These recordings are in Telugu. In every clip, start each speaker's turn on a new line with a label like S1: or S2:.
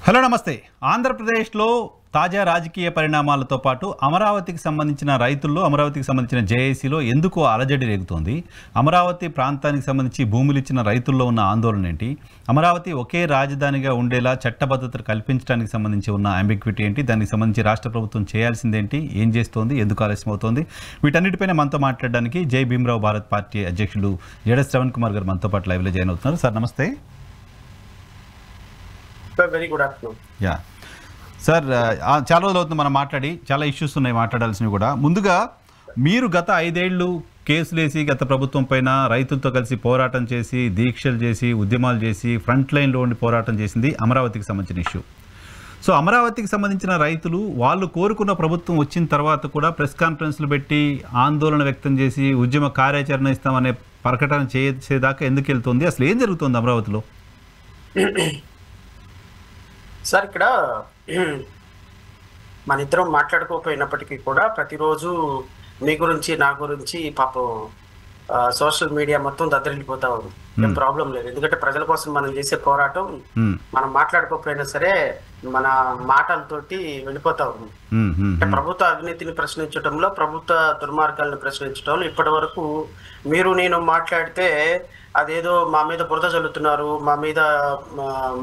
S1: హలో నమస్తే. ఆంధ్రప్రదేశ్లో తాజా రాజకీయ పరిణామాలతో పాటు అమరావతికి సంబంధించిన రైతుల్లో అమరావతికి సంబంధించిన జేఏసీలో ఎందుకు అలజడి రేగుతోంది? అమరావతి ప్రాంతానికి సంబంధించి భూములు ఇచ్చిన రైతుల్లో ఉన్న ఆందోళన ఏంటి? అమరావతి ఒకే రాజధానిగా ఉండేలా చట్టబద్ధతలు కల్పించడానికి సంబంధించి ఉన్న అంబిగ్విటీ ఏంటి? దానికి సంబంధించి రాష్ట్ర ప్రభుత్వం చేయాల్సిందేంటి? ఏం చేస్తోంది? ఎందుకు ఆలస్యం అవుతోంది? వీటన్నిటిపైన మనతో మాట్లాడడానికి జై భీమరావు భారత్ పార్టీ అధ్యక్షులు జడ శ్రవణ్ కుమార్ గారు మనతో పాటు లైవ్లో జాయిన్ అవుతున్నారు. సార్ నమస్తే.
S2: Very good afternoon.
S1: Yeah sir, చాలా రోజులు అవుతుంది మనం మాట్లాడి, చాలా ఇష్యూస్ ఉన్నాయి మాట్లాడాల్సినవి కూడా. ముందుగా మీరు గత 5 ఏళ్ళు కేసులేసి గత ప్రభుత్వం పైన రైతులతో కలిసి పోరాటం చేసి, దీక్షలు చేసి, ఉద్యమాలు చేసి, ఫ్రంట్ లైన్లో ఉండి పోరాటం చేసింది అమరావతికి సంబంధించిన ఇష్యూ. సో అమరావతికి సంబంధించిన రైతులు వాళ్ళు కోరుకున్న ప్రభుత్వం వచ్చిన తర్వాత కూడా ప్రెస్ కాన్ఫరెన్స్లు పెట్టి ఆందోళన వ్యక్తం చేసి ఉద్యమ కార్యాచరణ ఇస్తామనే ప్రకటన చేసేదాకా ఎందుకు వెళ్తుంది? అసలు ఏం జరుగుతుంది అమరావతిలో?
S2: సార్, ఇక్కడ మన ఇద్దరం మాట్లాడుకోకపోయినప్పటికీ కూడా ప్రతిరోజు మీ గురించి నా గురించి పాపం సోషల్ మీడియా మొత్తం దద్దరిల్లిపోతా ఉంది. ఏం ప్రాబ్లం లేదు, ఎందుకంటే ప్రజల కోసం మనం చేసే పోరాటం మనం మాట్లాడుకోకపోయినా సరే మన మాటలతోటి వెళ్ళిపోతా ఉంది. అంటే ప్రభుత్వ అవినీతిని ప్రశ్నించడంలో, ప్రభుత్వ దుర్మార్గాలను ప్రశ్నించడంలో ఇప్పటి వరకు మీరు నేను మాట్లాడితే అదేదో మా మీద బురద చల్లుతున్నారు, మా మీద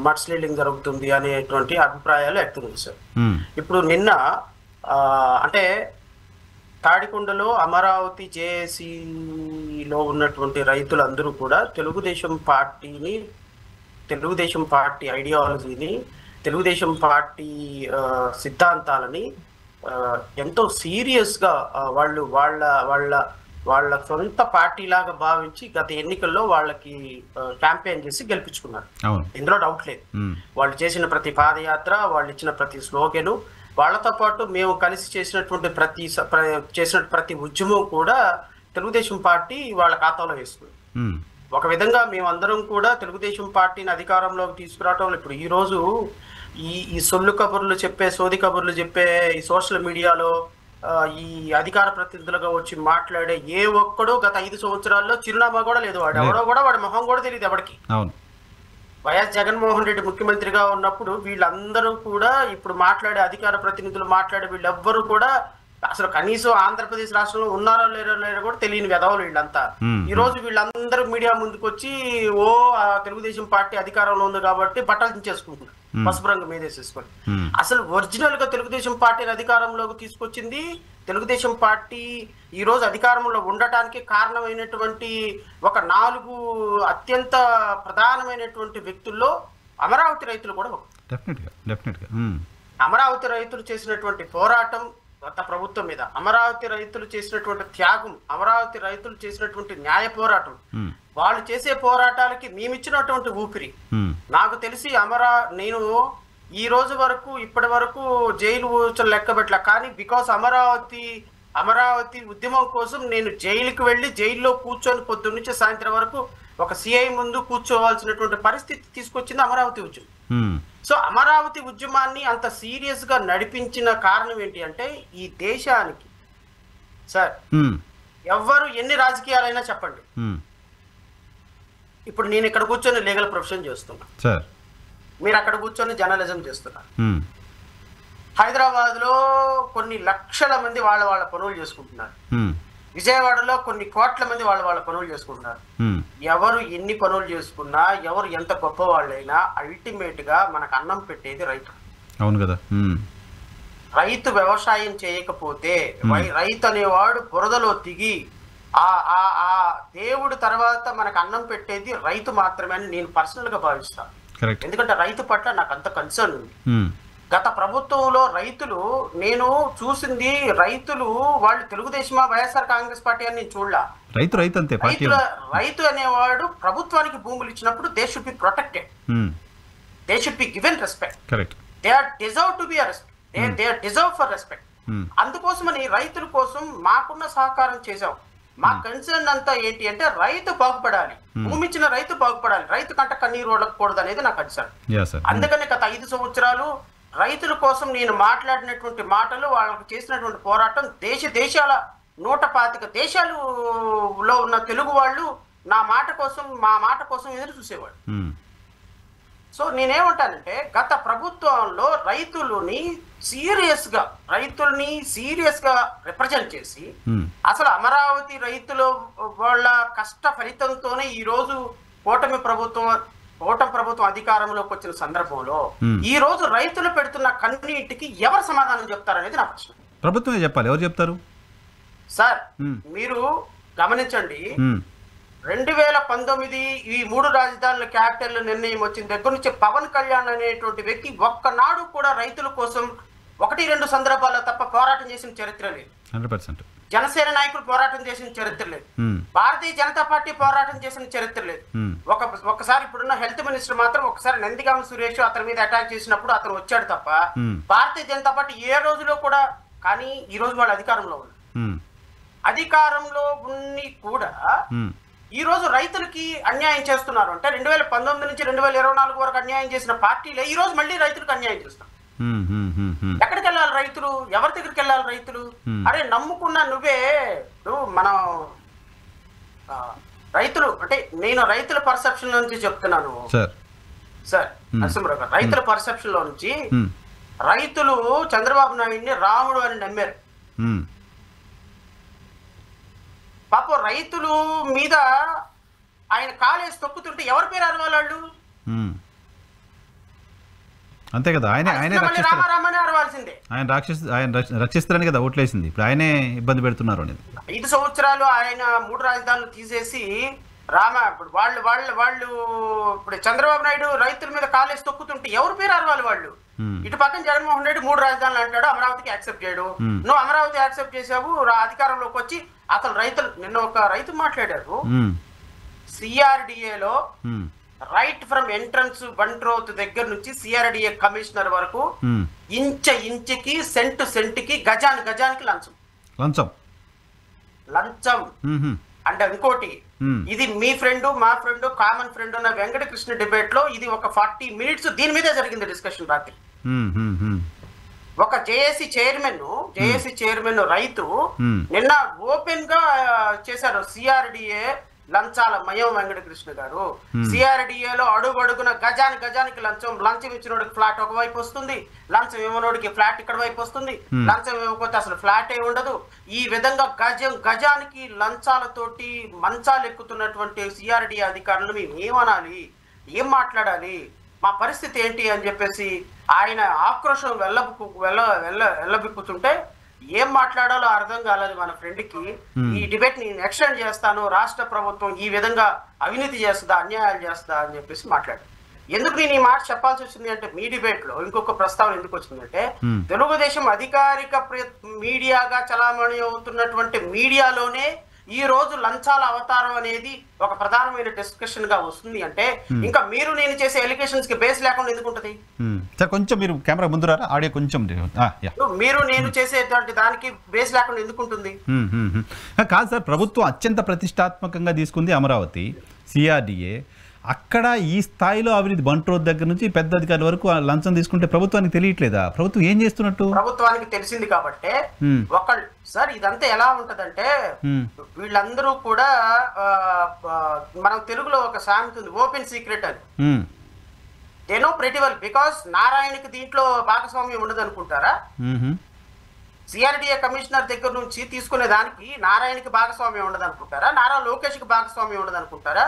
S2: మడ్స్లీడింగ్ జరుగుతుంది అనేటువంటి అభిప్రాయాలు వ్యక్తం చేశారు. ఇప్పుడు నిన్న అంటే తాడికొండలో అమరావతి జేఏసీలో ఉన్నటువంటి రైతులందరూ కూడా తెలుగుదేశం పార్టీ ఐడియాలజీని, తెలుగుదేశం పార్టీ సిద్ధాంతాలని ఎంతో సీరియస్గా వాళ్ళు వాళ్ళ సొంత పార్టీ లాగా భావించి గత ఎన్నికల్లో వాళ్ళకి క్యాంపెయిన్ చేసి గెలిపించుకున్నారు. ఇందులో డౌట్ లేదు. వాళ్ళు చేసిన ప్రతి పాదయాత్ర, వాళ్ళు ఇచ్చిన ప్రతి స్లోగను, వాళ్ళతో పాటు మేము కలిసి చేసినటువంటి ప్రతి ఉద్యమం కూడా తెలుగుదేశం పార్టీ వాళ్ళ ఖాతాలో వేస్తుంది. ఒక విధంగా మేమందరం కూడా తెలుగుదేశం పార్టీని అధికారంలోకి తీసుకురావటం. ఇప్పుడు ఈ రోజు ఈ సొల్లు కబుర్లు చెప్పే, సోది కబుర్లు చెప్పే ఈ సోషల్ మీడియాలో ఈ అధికార ప్రతినిధులుగా వచ్చి మాట్లాడే ఏ ఒక్కడో గత 5 సంవత్సరాల్లో చిరునామా కూడా లేదు. వాడి మొహం కూడా తెలియదు ఎవరికి. వైఎస్ జగన్మోహన్ రెడ్డి ముఖ్యమంత్రిగా ఉన్నప్పుడు వీళ్ళందరూ కూడా ఇప్పుడు మాట్లాడే అధికార ప్రతినిధులు మాట్లాడే వీళ్ళెవ్వరూ కూడా అసలు కనీసం ఆంధ్రప్రదేశ్ రాష్ట్రంలో ఉన్నారో లేరో కూడా తెలియని వెధవలు వీళ్ళంతా. ఈ రోజు వీళ్ళందరూ మీడియా ముందుకు వచ్చి తెలుగుదేశం పార్టీ అధికారంలో ఉంది కాబట్టి బట్టలు దించేసుకుంటున్నారు, పసుపు రంగు మీదేసేసుకొని. అసలు ఒరిజినల్ గా తెలుగుదేశం పార్టీని అధికారంలోకి తీసుకొచ్చింది తెలుగుదేశం పార్టీ ఈ రోజు అధికారంలో ఉండటానికి కారణమైనటువంటి ఒక 4 అత్యంత ప్రధానమైనటువంటి వ్యక్తుల్లో అమరావతి రైతులు కూడా అమరావతి రైతులు చేసినటువంటి పోరాటం గత ప్రభుత్వం మీద, అమరావతి రైతులు చేసినటువంటి త్యాగం, అమరావతి రైతులు చేసినటువంటి న్యాయ పోరాటం, వాళ్ళు చేసే పోరాటాలకి మేమిచ్చినటువంటి ఊపిరి. నాకు తెలిసి నేను ఈ రోజు వరకు ఇప్పటి వరకు జైలు లెక్క పెట్టలే, కానీ బికాస్ అమరావతి ఉద్యమం కోసం నేను జైలుకి వెళ్ళి జైల్లో కూర్చొని పొద్దున్న నుంచి సాయంత్రం వరకు ఒక సిఐ ముందు కూర్చోవాల్సినటువంటి పరిస్థితి తీసుకొచ్చింది అమరావతి ఉద్యమం. సో అమరావతి ఉద్యమాన్ని అంత సీరియస్ గా నడిపించిన కారణం ఏంటి అంటే, ఈ దేశానికి సార్ ఎవరు ఎన్ని రాజకీయాలైనా చెప్పండి, ఇప్పుడు నేను ఇక్కడ కూర్చొని లీగల్ ప్రొఫెషన్ చేస్తున్నా, మీరు అక్కడ కూర్చొని జర్నలిజం చేస్తున్నారు. హైదరాబాద్ లో కొన్ని లక్షల మంది వాళ్ళ పనులు చేసుకుంటున్నారు, విజయవాడలో కొన్ని కోట్ల మంది వాళ్ళ పనులు చేసుకుంటున్నారు. ఎవరు ఎన్ని పనులు చేసుకున్నా, ఎవరు ఎంత గొప్ప వాళ్ళైనా అల్టిమేట్ గా మనకు అన్నం పెట్టేది రైతు.
S1: అవును కదా.
S2: రైతు వ్యవసాయం చేయకపోతే, రైతు అనేవాడు బురదలో దిగి ఆ దేవుడు తర్వాత మనకు అన్నం పెట్టేది రైతు మాత్రమే అని నేను పర్సనల్ గా భావిస్తాను. ఎందుకంటే రైతు పట్ల నాకు అంత కన్సర్న్ ఉంది. గత ప్రభుత్వంలో నేను చూసింది రైతులు వాళ్ళు తెలుగుదేశమా వైఎస్ఆర్ కాంగ్రెస్ పార్టీ అని నేను చూడలా. రైతు అనేవాడు ప్రభుత్వానికి భూములు ఇచ్చినప్పుడు they should be protected, they should be given respect, they are deserve to be respect, they are deserve for respect. అందుకోసమని రైతుల కోసం మాకున్న సహకారం చేశాం. మా కన్సర్న్ అంతా ఏంటి అంటే రైతు బాగుపడాలి, భూమి ఇచ్చిన రైతు బాగుపడాలి, రైతు కంట కన్నీరు ఓడకూడదు అనేది నా కన్సర్న్. అందుకని గత 5 సంవత్సరాలు రైతుల కోసం నేను మాట్లాడినటువంటి మాటలు, వాళ్ళకి చేసినటువంటి పోరాటం దేశాల 125 దేశాలలో ఉన్న తెలుగు వాళ్ళు మా మాట కోసం ఎదురు చూసేవాడు. సో నేనేమంటానంటే గత ప్రభుత్వంలో రైతుల్ని సీరియస్ గా రిప్రజెంట్ చేసి అసలు అమరావతి రైతుల వాళ్ళ కష్ట ఫలితంతోనే ఈ రోజు కూటమి ప్రభుత్వం అధికారంలోకి వచ్చిన సందర్భంలో ఈ రోజు రైతులు పెడుతున్న కన్నీటికి ఎవరు సమాధానం చెప్తారనేది నా ప్రశ్న.
S1: ప్రభుత్వమే చెప్పాలి, ఎవరు చెప్తారు
S2: సార్? మీరు గమనించండి, 2019 ఈ 3 రాజధానుల క్యాపిటల్ నిర్ణయం వచ్చిన దగ్గర నుంచి పవన్ కళ్యాణ్ అనేటువంటి వ్యక్తి ఒక్కనాడు కూడా రైతుల కోసం 1-2 సందర్భాల్లో తప్ప పోరాటం చేసిన చరిత్ర లేదు.
S1: 100%.
S2: జనసేన నాయకులు పోరాటం చేసిన చరిత్ర లేదు, భారతీయ జనతా పార్టీ పోరాటం చేసిన చరిత్ర లేదు. ఒకసారి ఇప్పుడున్న హెల్త్ మినిస్టర్ మాత్రం ఒకసారి నందిగామ సురేష్ అతని మీద అటాక్ చేసినప్పుడు అతను వచ్చాడు తప్ప భారతీయ జనతా పార్టీ ఏ రోజులో కూడా. కానీ ఈ రోజు వాళ్ళు అధికారంలో ఉన్నారు. అధికారంలో ఉన్ని కూడా ఈ రోజు రైతులకి అన్యాయం చేస్తున్నారు అంటే 2019 నుంచి 2024 వరకు అన్యాయం చేసిన పార్టీలే ఈ రోజు మళ్ళీ రైతులకు అన్యాయం చేస్తున్నారు. ఎక్కడికి వెళ్ళాలి రైతులు? ఎవరి దగ్గరికి వెళ్ళాలి రైతులు? అరే నమ్ముకున్న నువ్వే మనం రైతులు అంటే నేను రైతుల పర్సెప్షన్ నుంచి చెప్తున్నాను సార్ నరసింహరావు గారు. రైతుల పర్సెప్షన్ లో నుంచి రైతులు చంద్రబాబు నాయుడిని రాముడు అని నమ్మారు. పాపం రైతులు మీద ఆయన కాలేసి తొక్కుతుంటే ఎవరి పేరు అరవాలి వాళ్ళు?
S1: అంతే కదా, ఆయన
S2: రామారామని అరవాల్సిందే.
S1: ఆయన రక్షిస్తారని కదా ఓట్లేసింది. ఇప్పుడు ఆయనే ఇబ్బంది పెడుతున్నారు అనేది.
S2: 5 సంవత్సరాలు ఆయన 3 రాజధానులు తీసేసి ఇప్పుడు వాళ్ళు ఇప్పుడు చంద్రబాబు నాయుడు రైతుల మీద కాలేసి తొక్కుతుంటే ఎవరి పేరు అరవాలి వాళ్ళు? ఇటు పక్కన జగన్మోహన్ రెడ్డి 3 రాజధానులు అంటాడు, అమరావతికి యాక్సెప్ట్ చేయడు. నువ్వు అమరావతి యాక్సెప్ట్ చేసావు, అధికారంలోకి వచ్చి అసలు రైతులు నిన్న ఒక రైతు మాట్లాడారు సిఆర్డిఏలో రైట్ ఫ్రమ్ ఎంట్రన్స్ బంట్రోత్ దగ్గర నుంచి సిఆర్డిఏ కమిషనర్ వరకు ఇంచుకి సెంటుకి గజానికి లంచం అంటే ఇంకోటి, ఇది మీ ఫ్రెండ్ మా ఫ్రెండ్ కామన్ ఫ్రెండ్ ఉన్న వెంకటకృష్ణ డిబేట్ లో ఇది ఒక 40 minutes దీని మీదే జరిగింది డిస్కషన్ రాత్రి. ఒక జేఏసీ చైర్మన్ రైతు నిన్న ఓపెన్ గా చేశారు సిఆర్డిఏ లంచాల మయం. వెంకటకృష్ణ గారు సిఆర్డిఏలో అడుగున గజానికి లంచం ఇచ్చినోడికి ఫ్లాట్ ఒకవైపు వస్తుంది, లంచం ఇవ్వనోడికి ఫ్లాట్ ఇక్కడ వైపు వస్తుంది, లంచం ఇవ్వకపోతే అసలు ఫ్లాట్ ఏ ఉండదు. ఈ విధంగా గజానికి లంచాలతోటి మంచాలు ఎక్కుతున్నటువంటి సిఆర్డిఏ అధికారులు మేము ఏమనాలి, ఏం మాట్లాడాలి, మా పరిస్థితి ఏంటి అని చెప్పేసి ఆయన ఆక్రోశం వెళ్ళబిక్కుతుంటే ఏం మాట్లాడాలో అర్థం కాలేదు మన ఫ్రెండ్కి. ఈ డిబేట్ నేను ఎక్స్టెండ్ చేస్తాను, రాష్ట్ర ప్రభుత్వం ఈ విధంగా అవినీతి చేస్తుందా, అన్యాయాలు చేస్తుందా అని చెప్పేసి మాట్లాడు. ఎందుకు నేను ఈ మాట చెప్పాల్సి వచ్చింది అంటే మీ డిబేట్ లో ఇంకొక ప్రస్తావన ఎందుకు వచ్చిందంటే తెలుగుదేశం అధికారిక మీడియాగా చలామణి అవుతున్నటువంటి మీడియాలోనే ఈ రోజు లంచాల అవతారం అనేది ఒక ప్రధానమైన డిస్కషన్ గా వస్తుంది అంటే ఇంకా మీరు నేను చేసే ఎలిగేషన్స్ కి బేస్ లేకుండా ఎందుకు ఉంటది?
S1: కొంచెం మీరు కెమెరా ముందు రారా, ఆడియో కొంచెం.
S2: మీరు నేను చేసేటువంటి దానికి బేస్ లేకుండా ఎందుకు ఉంటుంది?
S1: కాదు సార్, ప్రభుత్వం అత్యంత ప్రతిష్టాత్మకంగా తీసుకుంది అమరావతి, సిఆర్డిఏ. అక్కడ ఈ స్థాయిలో అవినీతి బంట్రోత్ దగ్గర నుంచి పెద్ద అధికారుల వరకు లంచం తీసుకుంటే ప్రభుత్వానికి తెలియట్లేదా? ప్రభుత్వం ఏం చేస్తున్నట్టు?
S2: ప్రభుత్వానికి తెలిసింది కాబట్టి ఒకళ్ళు సార్ ఇదంతా ఎలా ఉంటదంటే వీళ్ళందరూ కూడా మనం తెలుగులో ఒక సామెత ఉంది, ఓపెన్ సీక్రెట్ అని. They know pretty well because నారాయణకి దీంట్లో భాగస్వామ్యం ఉండదు అనుకుంటారా? సిఆర్డిఏ కమిషనర్ దగ్గర నుంచి తీసుకునే దానికి నారాయణకి భాగస్వామ్యం ఉండదు అనుకుంటారా? నారా లోకేష్కి భాగస్వామ్యం ఉండదు అనుకుంటారా?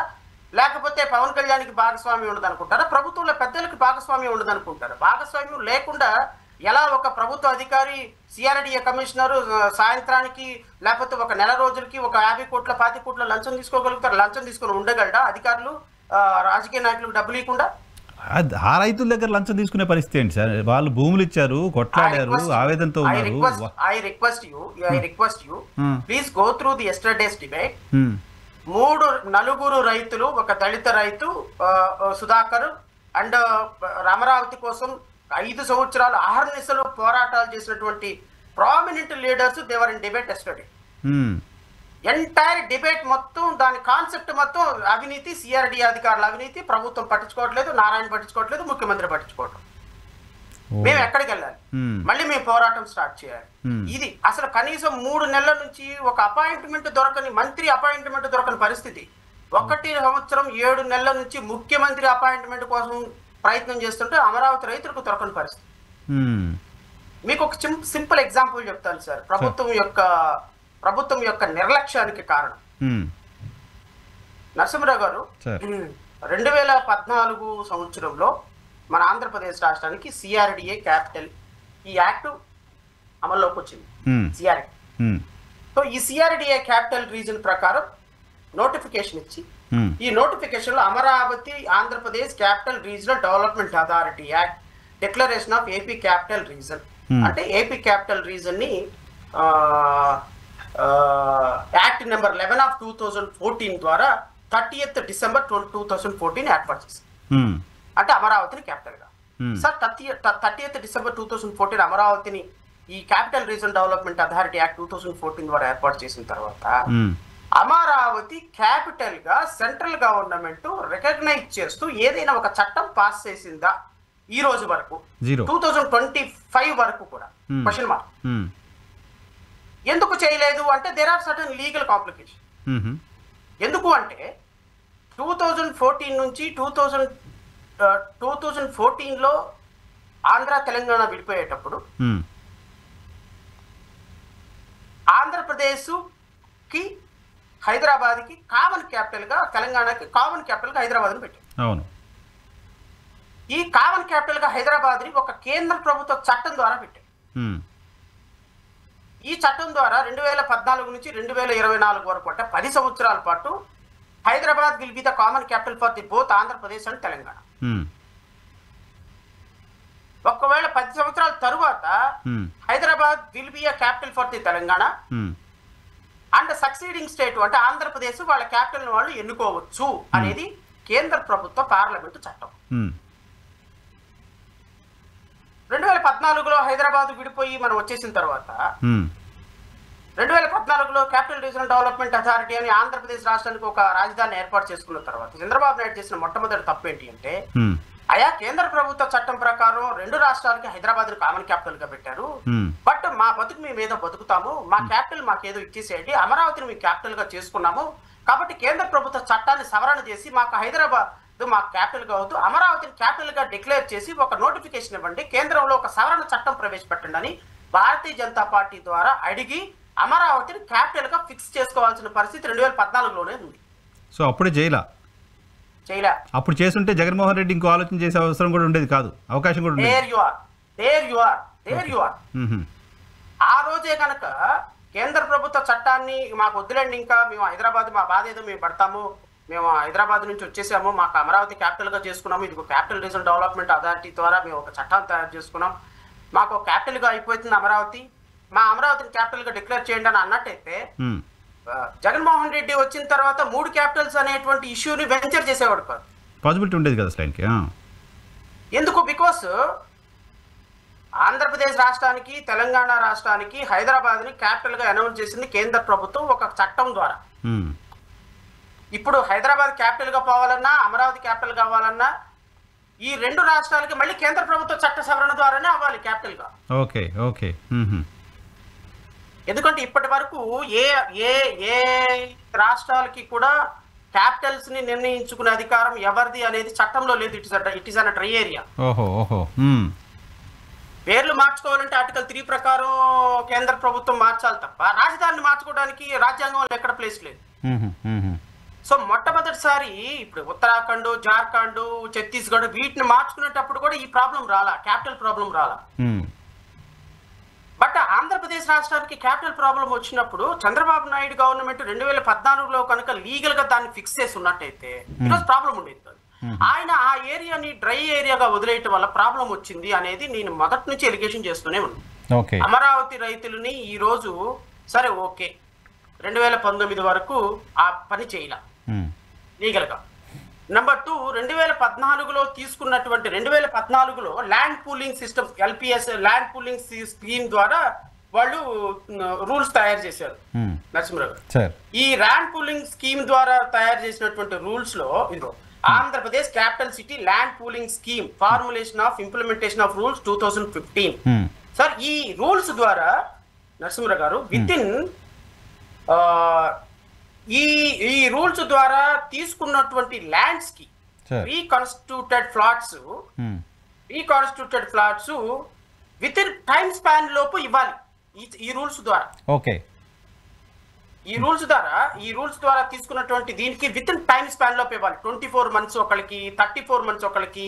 S2: లేకపోతే పవన్ కళ్యాణ్కి భాగస్వామ్యం ఉండదు అనుకుంటారా? ప్రభుత్వంలో పెద్దలకి భాగస్వామ్యం ఉండదు అనుకుంటారా? భాగస్వామ్యం లేకుండా ఎలా ఒక ప్రభుత్వ అధికారి సిఆర్డిఏ కమిషనర్ సాయంత్రానికి లేకపోతే ఒక నెల రోజులకి ఒక 50 కోట్ల 40 కోట్ల లంచం తీసుకోగలుగుతారు? లంచం తీసుకుని ఉండగలడా అధికారులు రాజకీయ నాయకులకు డబ్బులు ఇవ్వకుండా?
S1: ఆ రైతుల దగ్గర లంచం తీసుకునే పరిస్థితి ఏంటి సార్? వాళ్ళు భూములు ఇచ్చారు, కొట్లాడారు, ఆవేదనతో ఉన్నారు.
S2: I request you please go through the yesterday's debate. 4 రైతులు, ఒక దళిత రైతు సుధాకర్ అండ్ అమరావతి కోసం 5 సంవత్సరాలు అహర్నిశలు పోరాటాలు చేసినటువంటి prominent leaders they were in debate yesterday. Entire debate మొత్తం దాని కాన్సెప్ట్ మొత్తం అవినీతి, సిఆర్డిఏ అధికారుల అవినీతి, ప్రభుత్వం పట్టించుకోవట్లేదు, నారాయణ పట్టించుకోవట్లేదు, ముఖ్యమంత్రి పట్టించుకోవట్లేదు. మేము ఎక్కడికి వెళ్ళాలి? మళ్ళీ మేము పోరాటం స్టార్ట్ చేయాలి. ఇది అసలు కనీసం 3 నెలల నుంచి ఒక అపాయింట్మెంట్ దొరకని మంత్రి అపాయింట్మెంట్ దొరకని పరిస్థితి. 1 సంవత్సరం 7 నెలల నుంచి ముఖ్యమంత్రి అపాయింట్మెంట్ కోసం ప్రయత్నం చేస్తుంటే అమరావతి రైతులకు దొరకని పరిస్థితి. మీకు ఒక సింపుల్ ఎగ్జాంపుల్ చెప్తాను సార్, ప్రభుత్వం యొక్క నిర్లక్ష్యానికి కారణం. నరసింహరావు గారు 2014 సంవత్సరంలో మన ఆంధ్రప్రదేశ్ రాష్ట్రానికి సిఆర్డిఏ క్యాపిటల్ ఈ యాక్ట్ అమల్లోకి వచ్చింది. సిఆర్డి సో ఈ సిఆర్డిఏ క్యాపిటల్ రీజన్ ప్రకారం నోటిఫికేషన్ ఇచ్చి ఈ నోటిఫికేషన్ లో Amaravati Andhra Pradesh capital regional development authority act declaration of AP capital region అంటే ఏపీ క్యాపిటల్ రీజన్ ని యాక్ట్ నెంబర్ 11 ఆఫ్ 2014 ద్వారా 30th డిసెంబర్ 2014 ఏర్పాటు చేసింది. అంటే అమరావతిని క్యాపిటల్ గా. సార్ 30th డిసెంబర్ 2014 అమరావతిని ఈ capital region development authority act 2014 ద్వారా ఏర్పాటు చేసిన తర్వాత అమరావతి క్యాపిటల్ గా సెంట్రల్ గవర్నమెంట్ రికగ్నైజ్ చేస్తూ ఏదైనా ఒక చట్టం పాస్ చేసిందా ఈ రోజు వరకు 2025 వరకు కూడా క్వశ్చన్ మార్క్. ఎందుకు చేయలేదు అంటే there are certain legal complication. ఎందుకు అంటే 2014 నుంచి 2014లో ఆంధ్ర తెలంగాణ విడిపోయేటప్పుడు ఆంధ్రప్రదేశ్ కి హైదరాబాద్ కి కామన్ క్యాపిటల్ గా తెలంగాణకి కామన్ క్యాపిటల్ గా హైదరాబాద్ ని పెట్టారు.
S1: అవును.
S2: ఈ కామన్ క్యాపిటల్ గా హైదరాబాద్ ని ఒక కేంద్ర ప్రభుత్వ చట్టం ద్వారా పెట్టారు. ఈ చట్టం ద్వారా 2014 నుంచి 2024 వరకు అంటే 10 సంవత్సరాల పాటు Hyderabad will be the common capital for the both Andhra Pradesh and Telangana. ఒకవేళ 10 సంవత్సరాల తరువాత Hyderabad will be a capital for the Telangana and succeeding state అంటే ఆంధ్రప్రదేశ్ వాళ్ళ క్యాపిటల్ వాళ్ళు ఎన్నుకోవచ్చు అనేది కేంద్ర ప్రభుత్వ పార్లమెంటు చట్టం. 2014లో హైదరాబాద్ విడిపోయి మనం వచ్చేసిన తర్వాత 2014లో క్యాపిటల్ రీజనల్ డెవలప్మెంట్ అథారిటీ అని ఆంధ్రప్రదేశ్ రాష్ట్రానికి ఒక రాజధాని ఏర్పాటు చేసుకున్న తర్వాత చంద్రబాబు నాయుడు చేసిన మొట్టమొదటి తప్పు ఏంటి అంటే అయా కేంద్ర ప్రభుత్వ చట్టం ప్రకారం 2 రాష్ట్రాలకి హైదరాబాద్ కామన్ క్యాపిటల్ గా పెట్టారు, బట్ మా బతుకు మేము ఏదో బతుకుతాము, మా క్యాపిటల్ మాకేదో ఇచ్చేసేయండి, అమరావతిని మేము క్యాపిటల్ గా చేసుకున్నాము కాబట్టి కేంద్ర ప్రభుత్వ చట్టాన్ని సవరణ చేసి మాకు హైదరాబాద్ మాకు క్యాపిటల్ గా వద్దు, అమరావతిని క్యాపిటల్ గా డిక్లేర్ చేసి ఒక నోటిఫికేషన్ ఇవ్వండి, కేంద్రంలో ఒక సవరణ చట్టం ప్రవేశపెట్టండి అని భారతీయ జనతా పార్టీ ద్వారా అడిగి అమరావతిని క్యాపిటల్ గా ఫిక్స్ చేసుకోవాల్సిన పరిస్థితి 2014లోనే ఉంది.
S1: సో అప్పుడే చేయలే. అప్పుడు చేస్తుంటే జగన్మోహన్ రెడ్డి ఇంకో ఆలోచన చేసే అవసరం కూడా ఉండేది కాదు, అవకాశం కూడా ఉండేది.
S2: ఆ రోజే కనుక కేంద్ర ప్రభుత్వ చట్టాన్ని మాకు వద్దులేండి, ఇంకా మేము హైదరాబాద్ మా బాధ ఏదో మేము పడతాము, మేము హైదరాబాద్ నుంచి వచ్చేసాము, మాకు అమరావతి క్యాపిటల్ గా చేసుకున్నాము, ఇది క్యాపిటల్ రీజనల్ డెవలప్మెంట్ అథారిటీ ద్వారా మేము ఒక చట్టాన్ని తయారు చేసుకున్నాం, మాకు క్యాపిటల్ గా అయిపోతుంది అమరావతి, మా అమరావతిని క్యాపిటల్ గా డిక్లేర్ చేయండి అని అన్నట్టయితే జగన్మోహన్ రెడ్డి వచ్చిన తర్వాత 3 క్యాపిటల్స్ అనేటువంటి ఇష్యూని వెంచర్ చేసేవాడు కాదు,
S1: పాసిబిలిటీ ఉండేది కదా అసలు.
S2: ఎందుకు? బికాస్ ఆంధ్రప్రదేశ్ రాష్ట్రానికి తెలంగాణ రాష్ట్రానికి హైదరాబాద్ ని క్యాపిటల్ గా అనౌన్స్ చేసింది కేంద్ర ప్రభుత్వం ఒక చట్టం ద్వారా. ఇప్పుడు హైదరాబాద్ క్యాపిటల్ గా పోవాలన్నా అమరావతి క్యాపిటల్ కావాలన్నా ఈ 2 రాష్ట్రాలకి మళ్ళీ కేంద్ర ప్రభుత్వ చట్ట సవరణ ద్వారానే అవ్వాలి క్యాపిటల్ గా.
S1: ఓకే.
S2: ఎందుకంటే ఇప్పటి వరకు ఏ ఏ ఏ రాష్ట్రాలకి కూడా క్యాపిటల్స్ ని నిర్ణయించుకునే అధికారం ఎవరిది అనేది చట్టంలో లేదు. It is and dry area. పేర్లు మార్చుకోవాలంటే ఆర్టికల్ 3 ప్రకారం కేంద్ర ప్రభుత్వం మార్చాలి తప్ప రాజధానిని మార్చుకోవడానికి రాజ్యాంగంలో ఎక్కడ ప్లేస్ లేదు. సో మొట్టమొదటిసారి ఇప్పుడు ఉత్తరాఖండ్, జార్ఖండ్, ఛత్తీస్గఢ్ వీటిని మార్చుకునేటప్పుడు కూడా ఈ ప్రాబ్లం రాలా, క్యాపిటల్ ప్రాబ్లం రాలా. బట్ ఆంధ్రప్రదేశ్ రాష్ట్రానికి క్యాపిటల్ ప్రాబ్లం వచ్చినప్పుడు చంద్రబాబు నాయుడు గవర్నమెంట్ 2014లో కనుక లీగల్ గా దాన్ని ఫిక్స్ చేసి ఉన్నట్టయితే ఈరోజు ప్రాబ్లం ఉండేది కాదు. ఆయన ఆ ఏరియాని డ్రై ఏరియాగా వదిలేయటం వల్ల ప్రాబ్లం వచ్చింది అనేది నేను మొదటి నుంచి ఎలిగేషన్ చేస్తూనే ఉన్నాను. అమరావతి రైతులని ఈ రోజు సరే ఓకే 2019 వరకు ఆ పని చేయాల లీగల్ గా. నెంబర్ 2 2014లో తీసుకున్నటువంటి 2014లో land pooling system LPS land pooling scheme ద్వారా వాళ్ళు రూల్స్ తయారు చేశారు నరసింహరావు. ఈ ల్యాండ్ పూలింగ్ స్కీమ్ ద్వారా తయారు చేసినటువంటి రూల్స్ లో ఇదిగో Andhra Pradesh capital city land pooling scheme formulation of implementation of rules 2015. Sir ఈ రూల్స్ ద్వారా నరసింహరావు గారు విత్ ఇన్ ఈ రూల్స్ ద్వారా తీసుకున్నటువంటి ల్యాండ్స్ కి reconstituted flats with in time span లోపు ఇవ్వాలి ఈ రూల్స్ ద్వారా.
S1: ఓకే,
S2: ఈ రూల్స్ ద్వారా తీసుకున్నటువంటి దీనికి విత్ ఇన్ టైం స్పాన్ లోపు ఇవ్వాలి. 24 months ఒకరికి, 34 months ఒకరికి,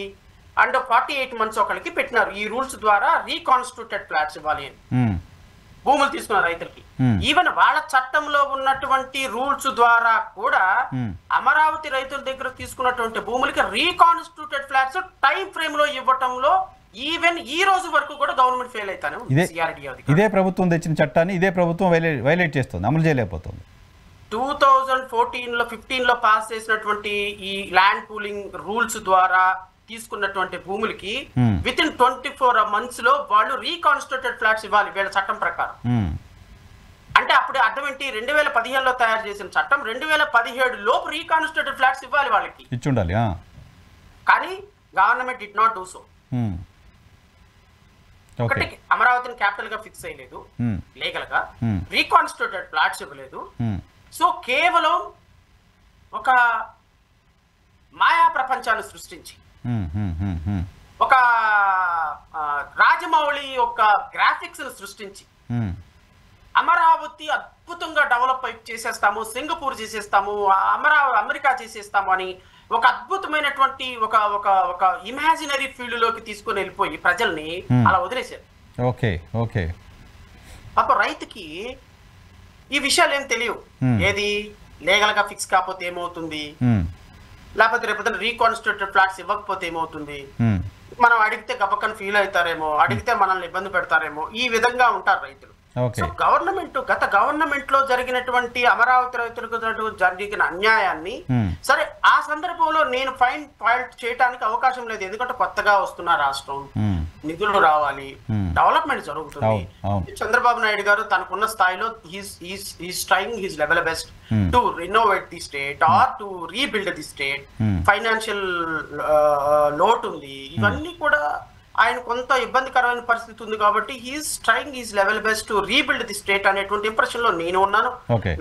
S2: అండ్ 48 months ఒకరికి పెట్టినారు. ఈ రూల్స్ ద్వారా రీకాన్స్టిట్యూటెడ్ ఫ్లాట్స్ ఇవ్వాలి అని భూములు తీసుకున్న రైతులకి. ఈవెన్ వాళ్ళ చట్టంలో ఉన్నటువంటి రూల్స్ ద్వారా కూడా అమరావతి రైతుల దగ్గర తీసుకున్నటువంటి భూములకి రీకాన్స్టిట్యూటెడ్ ఫ్లాట్స్ టైం ఫ్రేమ్ లో ఇవ్వటంలో ఈవెన్ ఈ రోజు వరకు కూడా గవర్నమెంట్ ఫెయిల్ అవుతాను.
S1: ఇదే ప్రభుత్వం తెచ్చిన చట్టాన్ని ఇదే ప్రభుత్వం వైలేట్ చేస్తుంది, అమలు చేయలేకపోతుంది.
S2: 2015లో పాస్ చేసినటువంటి ఈ ల్యాండ్ పూలింగ్ రూల్స్ ద్వారా తీసుకున్నటువంటి భూములకి విత్ ఇన్ 24 months లో వాళ్ళు రీకాన్స్టిట్యూటెడ్ ఫ్లాట్స్ ఇవ్వాలి వీళ్ళ చట్టం ప్రకారం. అంటే అప్పుడు అర్థం ఏంటి, 2015లో తయారు చేసిన చట్టం 2017 లోపు రీకాన్స్టిట్యూటెడ్ ఫ్లాట్స్ ఇవ్వాలి వాళ్ళకి,
S1: ఇచ్చుండాలి.
S2: కానీ government did not do so. ఒకటి, అమరావతిని క్యాపిటల్ గా ఫిక్స్ అయ్యలేదు లీగల్ గా, రీకాన్స్టిట్యూటెడ్ ఫ్లాట్స్ ఇవ్వలేదు. సో కేవలం ఒక మాయా ప్రపంచాన్ని సృష్టించి ఒక రాజమౌళి యొక్క గ్రాఫిక్స్ ను సృష్టించి అమరావతి అద్భుతంగా డెవలప్ చేసేస్తాము, సింగపూర్ చేసేస్తాము, అమెరికా చేసేస్తాము అని ఒక అద్భుతమైనటువంటి ఒక ఒక ఒక ఇమాజినరీ ఫీల్డ్ లోకి తీసుకొని వెళ్ళిపోయి ప్రజల్ని అలా వదిలేశారు.
S1: ఓకే ఓకే,
S2: పాప రైతుకి ఈ విషయాలు ఏం తెలియవు. ఏది లీగల్ గా ఫిక్స్ కాకపోతే ఏమవుతుంది, లేకపోతే రేపు రీకాన్స్టిట్యూటెడ్ ఫ్లాట్స్ ఇవ్వకపోతే ఏమవుతుంది, మనం అడిగితే గబక్కని ఫీల్ అవుతారేమో, అడిగితే మనల్ని ఇబ్బంది పెడతారేమో, ఈ విధంగా ఉంటారు రైతులు. సో గత గవర్నమెంట్ లో జరిగినటువంటి అమరావతి రైతులకు జరిగిన అన్యాయాన్ని సరే ఆ సందర్భంలో నేను ఫైట్ చేయడానికి అవకాశం లేదు, ఎందుకంటే కొత్తగా వస్తున్న రాష్ట్రం, నిధులు రావాలి, డెవలప్మెంట్ జరుగుతుంది. చంద్రబాబు నాయుడు గారు తనకున్న స్థాయిలో he's trying his level best to renovate the state or to rebuild the state. Financial లోటు ఉంది, ఇవన్నీ కూడా ఆయన కొంత ఇబ్బందికరమైన పరిస్థితి ఉంది కాబట్టి he's trying his level best to rebuild the state అనేటువంటి ఇంప్రెషన్ లో నేను ఉన్నాను.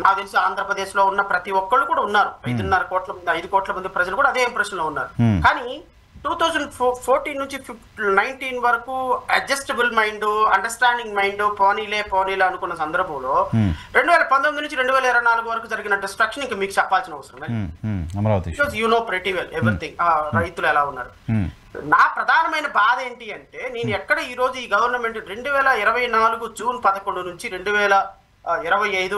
S2: నాకు తెలిసి ఆంధ్రప్రదేశ్ లో ఉన్న ప్రతి ఒక్కళ్ళు కూడా ఉన్నారు, 5.5 కోట్ల మంది 5 కోట్ల మంది ప్రజలు కూడా అదే ఇంప్రెషన్ లో ఉన్నారు. కానీ 2014 నుంచి 19 వరకు అడ్జస్టబుల్ మైండ్, అండర్స్టాండింగ్ మైండ్, పోనీలే అనుకున్న సందర్భంలో 2019 నుంచి 2024 వరకు జరిగిన డిస్ట్రక్షన్ ఇంకా మీకు చెప్పాల్సిన అవసరం లేదు. You know pretty well everything రైతులు ఎలా ఉన్నారు. నా ప్రధానమైన బాధ ఏంటి అంటే, నేను ఎక్కడ ఈ రోజు ఈ గవర్నమెంట్ 2024 జూన్ 11 నుంచి 2025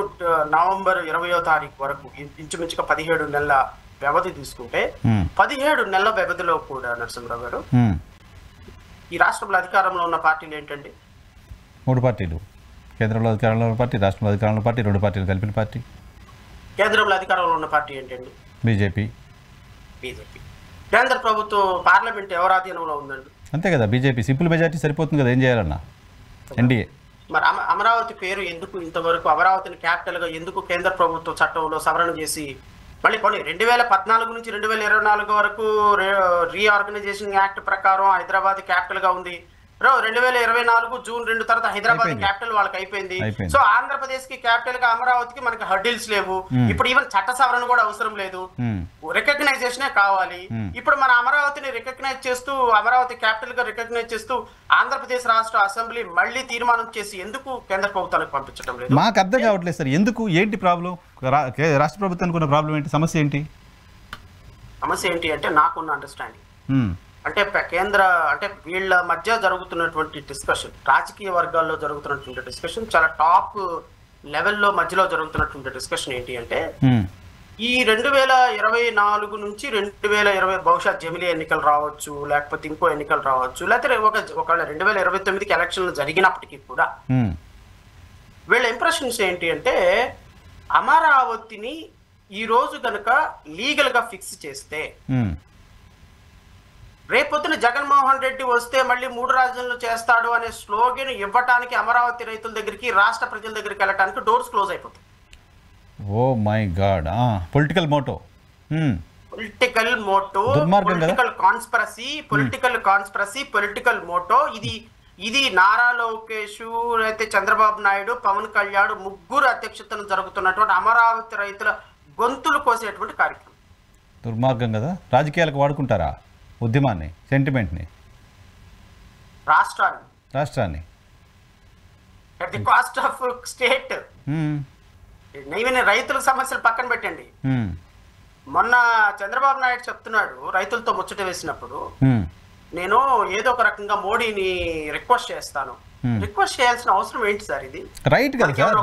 S2: నవంబర్ 20వ తారీఖు వరకు ఇంచుమించుగా 17 నెలల వ్యవధి తీసుకుంటే 17 నెలల వ్యవధిలో కూడా నరసింహరావు గారు ఈ రాష్ట్రంలో అధికారంలో ఉన్న పార్టీలు ఏంటండి?
S1: 3 పార్టీలు. కేంద్రంలో అధికారంలో ఉన్న పార్టీ, రాష్ట్రంలో అధికారంలో పార్టీ, 2 పార్టీలు కలిపిన పార్టీ.
S2: కేంద్రంలో అధికారంలో ఉన్న పార్టీ ఏంటండి?
S1: బీజేపీ.
S2: కేంద్ర ప్రభుత్వం పార్లమెంట్ ఎవరి ఆధీనంలో ఉందండి?
S1: అంతే కదా, బీజేపీ. సింపుల్ మెజారిటీ సరిపోతుంది కదా, ఏం చేయాలన్నా ఎన్డీఏ.
S2: మరి అమరావతి పేరు ఎందుకు ఇంతవరకు, అమరావతిని క్యాపిటల్ గా ఎందుకు కేంద్ర ప్రభుత్వ చట్టంలో సవరణ చేసి మళ్ళీ 2014 నుంచి 2024 వరకు రీఆర్గనైజేషన్ యాక్ట్ ప్రకారం హైదరాబాద్ క్యాపిటల్ గా ఉంది. 2024 జూన్ 2 తర్వాత హైదరాబాద్ క్యాపిటల్ వాళ్ళకి అయిపోయింది. సో ఆంధ్రప్రదేశ్ కి క్యాపిటల్ గా అమరావతికి మనకి హర్డిల్స్ లేవు. ఇప్పుడు ఈవెన్ చట్ట సవరణ కూడా అవసరం లేదు, రికగ్నైజేషనే కావాలి. ఇప్పుడు మన అమరావతిని రికగ్నైజ్ చేస్తూ, అమరావతి క్యాపిటల్ గా రికగ్నైజ్ చేస్తూ ఆంధ్రప్రదేశ్ రాష్ట్ర అసెంబ్లీ మళ్ళీ తీర్మానం చేసి ఎందుకు కేంద్ర ప్రభుత్వానికి పంపించడం లేదు?
S1: మాకు అర్థం కావట్లేదు సార్, ఎందుకు, ఏంటి ప్రాబ్లం? రాష్ట్ర ప్రభుత్వానికి ఉన్న ప్రాబ్లం ఏంటి, సమస్య ఏంటి?
S2: సమస్య ఏంటి అంటే నాకున్న అండర్స్టాండింగ్ అంటే అంటే వీళ్ళ మధ్య జరుగుతున్నటువంటి డిస్కషన్, రాజకీయ వర్గాల్లో జరుగుతున్నటువంటి డిస్కషన్, చాలా టాప్ లెవెల్లో మధ్యలో జరుగుతున్నటువంటి డిస్కషన్ ఏంటి అంటే, ఈ 2024 నుంచి 2020 బహుశా జమిలీ ఎన్నికలు రావచ్చు, లేకపోతే ఇంకో ఎన్నికలు రావచ్చు, లేకపోతే ఒకవేళ 2029కి ఎలక్షన్లు జరిగినప్పటికీ కూడా వీళ్ళ ఇంప్రెషన్స్ ఏంటి అంటే, అమరావతిని ఈ రోజు గనక లీగల్ గా ఫిక్స్ చేస్తే రేపొద్దున జగన్మోహన్ రెడ్డి వస్తే మళ్ళీ 3 రాజధానులు చేస్తాడు అనే స్లోగన్ ఇవ్వటానికి అమరావతి రైతుల దగ్గరికి, రాష్ట్ర ప్రజల దగ్గరికి వెళ్ళడానికి డోర్స్ క్లోజ్ అయిపోతాయి.
S1: Oh my god, political motto,
S2: political motto ఇది నారా లోకేష్, అయితే చంద్రబాబు నాయుడు, పవన్ కళ్యాణ్ ముగ్గురు అధ్యక్షతను జరుగుతున్నటువంటి అమరావతి రైతుల గొంతులు కోసేటువంటి కార్యక్రమం.
S1: దుర్మార్గం కదా. రాజకీయాలకు వాడుకుంటారా ఉద్యమాన్ని, సెంటిమెంట్ని, రాష్ట్రాన్ని
S2: at the cost of state. Even రైతుల సమస్యలు పక్కన పెట్టండి. మొన్న చంద్రబాబు నాయుడు చెప్తున్నాడు రైతులతో ముచ్చట వేసినప్పుడు, నేను ఏదో ఒక రకంగా మోడీని రిక్వెస్ట్ చేస్తాను. రిక్వెస్ట్ చేయాల్సిన అవసరం ఏంటి సార్? ఇది
S1: రైట్ కదా సార్.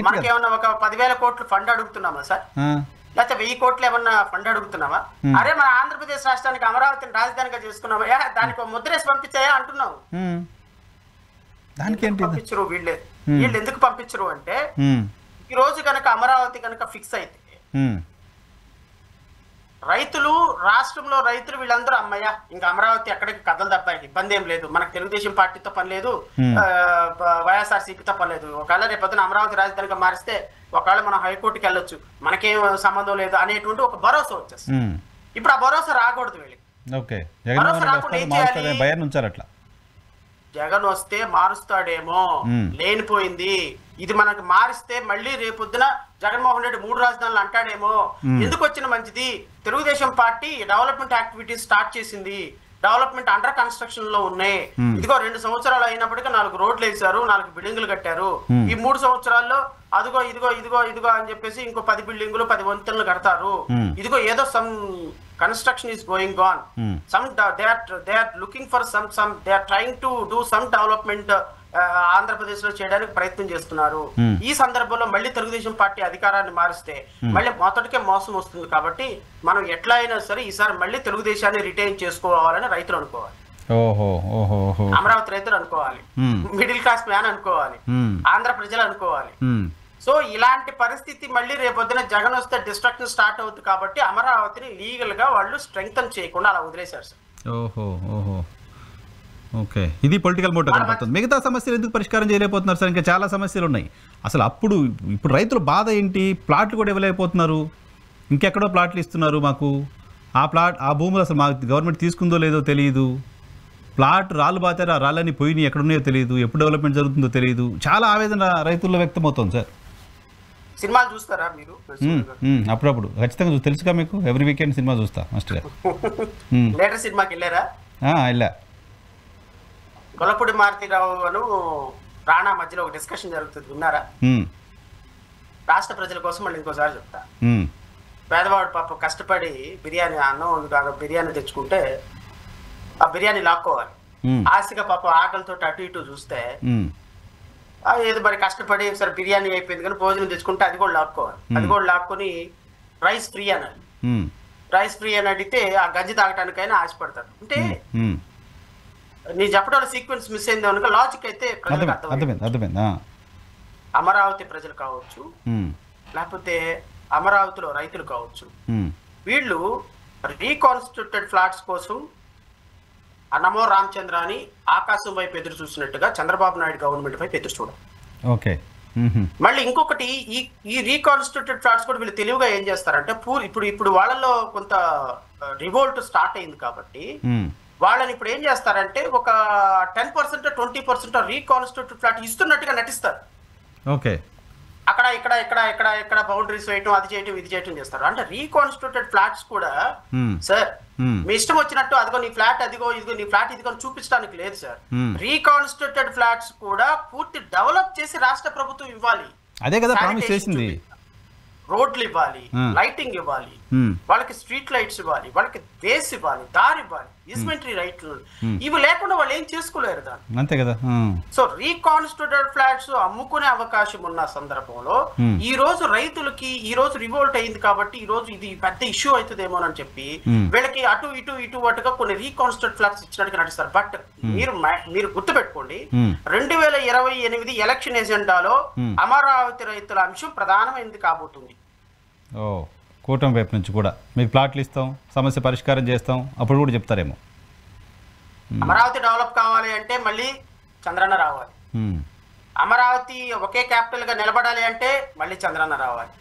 S2: మనకేమన్నా ఒక 10,000 కోట్లు ఫండ్ అడుగుతున్నామా సార్? లేకపోతే 1000 కోట్లు ఏమన్నా ఫండ్ అడుగుతున్నావా? అరే మన ఆంధ్రప్రదేశ్ రాష్ట్రానికి అమరావతిని రాజధానిగా చేసుకున్నావా, దానికి ముద్రేసి పంపించాయా అంటున్నావు.
S1: దానికి
S2: పంపించరు వీళ్ళు ఎందుకు పంపించరు అంటే, ఈ రోజు కనుక అమరావతి కనుక ఫిక్స్ అయితే రైతులు, రాష్ట్రంలో రైతులు వీళ్ళందరూ అమ్మయ్య ఇంకా అమరావతి ఎక్కడికి కథలు తప్పాయి, ఇబ్బంది ఏం లేదు, మనకు తెలుగుదేశం పార్టీతో పని లేదు, వైఎస్ఆర్సీపీతో పని లేదు, ఒకవేళ రేపొద్దున అమరావతి రాజధానిగా మారిస్తే ఒకవేళ మనం హైకోర్టుకి వెళ్ళొచ్చు, మనకేం సంబంధం లేదు అనేటువంటి ఒక భరోసా వచ్చేస్తుంది. ఇప్పుడు ఆ భరోసా రాకూడదు వీళ్ళకి. భరోసా రాకుండా ఏం చేయాలి? జగన్ వస్తే మారుస్తాడేమో, లేనిపోయింది ఇది మనకు మారిస్తే మళ్ళీ రేపొద్దున జగన్మోహన్ రెడ్డి 3 రాజధానులు అంటాడేమో. ఎందుకు వచ్చిన మంచిది, Telugu Desam party development activities start చేసింది, డెవలప్మెంట్ అండర్ కన్స్ట్రక్షన్ లో ఉన్నాయి. ఇదిగో 2 సంవత్సరాలు అయినప్పటికీ 4 రోడ్లు వేశారు, 4 బిల్డింగులు కట్టారు. ఈ 3 సంవత్సరాల్లో అదిగో ఇదిగో ఇదిగో ఇదిగో అని చెప్పేసి ఇంకో 10 బిల్డింగులు 10 వంతెనలు కడతారు. ఇదిగో ఏదో some construction is going on. They are looking for they are trying to do some development Andhra Pradesh లో చేయడానికి ప్రయత్నం చేస్తున్నారు. ఈ సందర్భంలో మళ్ళీ తెలుగుదేశం పార్టీ అధికారాన్ని మారిస్తే మళ్ళీ మొదటికే మోసం వస్తుంది. కాబట్టి మనం ఎట్లా అయినా సరే ఈసారి మళ్ళీ తెలుగుదేశాన్ని రిటైన్ చేసుకోవాలని రైతులు అనుకోవాలి, అమరావతి రైతులు అనుకోవాలి, మిడిల్ క్లాస్ మ్యాన్ అనుకోవాలి, ఆంధ్ర ప్రజలు అనుకోవాలి. సో ఇలాంటి పరిస్థితి మళ్ళీ రేపొద్దున జగన్ వస్తే డిస్ట్రక్షన్ స్టార్ట్ అవుతుంది. కాబట్టి అమరావతిని లీగల్ గా వాళ్ళు స్ట్రెంగ్తన్ చేయకుండా అలా వదిలేశారు సార్.
S1: ఓకే, ఇది పొలిటికల్ మోటో కనపడుతుంది. మిగతా సమస్యలు ఎందుకు పరిష్కారం చేయలేకపోతున్నారు సార్? ఇంకా చాలా సమస్యలు ఉన్నాయి. అసలు ఇప్పుడు రైతుల బాధ ఏంటి? ప్లాట్లు కూడా ఇవ్వలేకపోతున్నారు, ఇంకెక్కడో ప్లాట్లు ఇస్తున్నారు మాకు. ఆ భూములు అసలు మా గవర్నమెంట్ తీసుకుందో లేదో తెలియదు. ప్లాట్ రాళ్ళు బాతారు, ఆ రాళ్ళని పోయినాయి, ఎక్కడున్నాయో తెలియదు, ఎప్పుడు డెవలప్మెంట్ జరుగుతుందో తెలియదు. చాలా ఆవేదన రైతుల్లో వ్యక్తమవుతుంది సార్.
S2: సినిమాలు చూస్తారా మీరు?
S1: అప్పుడప్పుడు ఖచ్చితంగా తెలుసుగా మీకు. ఎవ్రీ వీకెండ్ సినిమా చూస్తా మస్ట్గా.
S2: లేటర్ సినిమాకి వెళ్ళారా?
S1: వెళ్ళా.
S2: గొల్లపూడి మారుతీరావు అను రాణా మధ్యలో ఒక డిస్కషన్ జరుగుతుంది, విన్నారా? రాష్ట్ర ప్రజల కోసం మళ్ళీ ఇంకోసారి చెప్తా. పేదవాడు పాప కష్టపడి బిర్యానీ బిర్యానీ తెచ్చుకుంటే ఆ బిర్యానీ లాక్కోవాలి. ఆశగా పాప ఆకలితో అటు ఇటు చూస్తే ఏదో మరి కష్టపడి సరే బిర్యానీ అయిపోయింది కానీ భోజనం తెచ్చుకుంటే అది కూడా లాక్కోవాలి. అది కూడా లాక్కొని రైస్ ఫ్రీ అనాలి. రైస్ ఫ్రీ అని అడిగితే ఆ గంజి తాగటానికైనా ఆశపడతారు. అంటే నీ చెప్పడం సీక్వెన్స్ మిస్ అయింది అనుకో, లాజిక్ అయితే
S1: అర్థమైంది.
S2: అమరావతి ప్రజలు కావచ్చు, లేకపోతే అమరావతిలో రైతులు కావచ్చు, వీళ్ళు రీకాన్స్టిట్యూటెడ్ ఫ్లాట్స్ కోసం నమో రామచంద్ర అని ఆకాశం వైపు ఎదురు చూసినట్టుగా చంద్రబాబు నాయుడు గవర్నమెంట్ వైపు ఎదురు చూడాలి.
S1: ఓకే,
S2: మళ్ళీ ఇంకొకటి ఈ రీకాన్స్టిట్యూటెడ్ ఫ్లాట్స్ కూడా వీళ్ళు తెలివిగా ఏం చేస్తారంటే ఇప్పుడు వాళ్ళలో కొంత రివోల్ట్ స్టార్ట్ అయింది కాబట్టి వాళ్ళని ఇప్పుడు ఏం చేస్తారంటే ఒక 10% 20% రీకాన్స్టిట్యూటెడ్ ఫ్లాట్ ఇస్తున్నట్టుగా నటిస్తారు.
S1: ఓకే,
S2: అక్కడ ఇక్కడ బౌండరీస్ వేయటం, అది చేయటం, ఇది చేయటం చేస్తారు. అంటే రీకాన్స్టిట్యూటెడ్ ఫ్లాట్స్ కూడా సార్ మీ ఇష్టం వచ్చినట్టు అదిగో నీ ఫ్లాట్ అదిగో ఇదిగో నీ ఫ్లాట్ ఇదిగో చూపించడానికి లేదు సార్. రీకాన్స్టిట్యూటెడ్ ఫ్లాట్స్ కూడా పూర్తి డెవలప్ చేసి రాష్ట్ర ప్రభుత్వం ఇవ్వాలి.
S1: అదే కదా ప్రామిస్ చేసింది.
S2: రోడ్లు ఇవ్వాలి, లైటింగ్ ఇవ్వాలి, వాళ్ళకి స్ట్రీట్ లైట్స్ ఇవ్వాలి, వాళ్ళకి బేస్ ఇవ్వాలి, దారి ఇవ్వాలి, ఈస్మెంటరీ రైట్లు. ఇవి లేకుండా వాళ్ళు ఏం చేసుకోలేరు దాన్ని.
S1: అంతే కదా.
S2: సో రీకాన్స్టిట్యూటెడ్ ఫ్లాట్స్ అమ్ముకునే అవకాశం ఉన్న సందర్భంలో ఈ రోజు రైతులకి ఈ రోజు రివోల్ట్ అయింది కాబట్టి ఈ రోజు ఇది పెద్ద ఇష్యూ అవుతుందేమోనని చెప్పి వీళ్ళకి అటు ఇటు అటుగా కొన్ని రీకాన్స్టిట్యూటెడ్ ఫ్లాట్స్ ఇచ్చినట్టుగా నడుస్తారు. బట్ మీరు గుర్తుపెట్టుకోండి, 2028 ఎలక్షన్ ఎజెండాలో అమరావతి రైతుల అంశం ప్రధానమైనది కాబోతుంది.
S1: కూటమి వైపు నుంచి కూడా మీకు ప్లాట్లు ఇస్తాం, సమస్య పరిష్కారం చేస్తాం, అప్పుడు కూడా చెప్తారేమో.
S2: అమరావతి డెవలప్ కావాలి అంటే మళ్ళీ చంద్రన్న రావాలి. అమరావతి ఒకే క్యాపిటల్ గా నిలబడాలి అంటే మళ్ళీ చంద్రన్న రావాలి.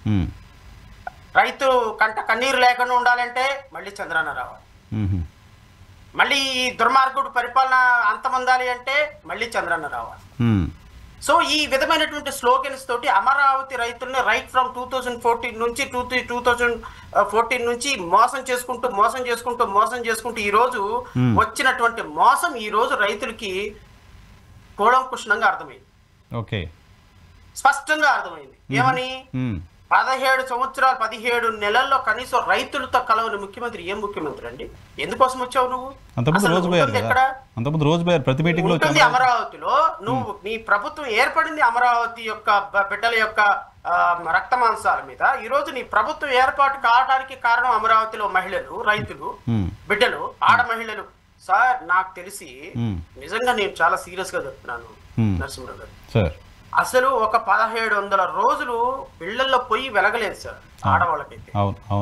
S2: రైతు కన్నీరు లేకుండా ఉండాలంటే మళ్ళీ చంద్రన్న రావాలి. మళ్ళీ దుర్మార్గుడు పరిపాలన అంతమొందాలి అంటే మళ్ళీ చంద్రన్న రావాలి. సో ఈ విధమైనటువంటి స్లోగన్స్ తోటి అమరావతి రైతుల్ని రైట్ ఫ్రమ్ 2014 నుంచి 2014 నుంచి మోసం చేసుకుంటూ ఈ రోజు వచ్చినటువంటి మోసం ఈ రోజు రైతులకి కూలంకుషంగా అర్థమైంది.
S1: ఓకే,
S2: స్పష్టంగా అర్థమైంది. ఏమని 17 సంవత్సరాలు 17 నెలల్లో కనీసం రైతులతో కలవని ముఖ్యమంత్రి ఏం ముఖ్యమంత్రి అండి? ఎందుకోసం వచ్చావు నువ్వు? ఉంటుంది అమరావతిలో. నువ్వు నీ ప్రభుత్వం ఏర్పడింది అమరావతి యొక్క బిడ్డల యొక్క రక్త మాంసాల మీద. ఈ రోజు నీ ప్రభుత్వం ఏర్పాటు కావడానికి కారణం అమరావతిలో మహిళలు, రైతులు, బిడ్డలు, ఆడ మహిళలు. సార్ నాకు తెలిసి నిజంగా నేను చాలా సీరియస్ గా చెప్తున్నాను నరసింహరావు గారు, అసలు ఒక 1700 రోజులు ఇళ్లలో పొయ్యి వెలగలేదు సార్ ఆడవాళ్ళకైతే.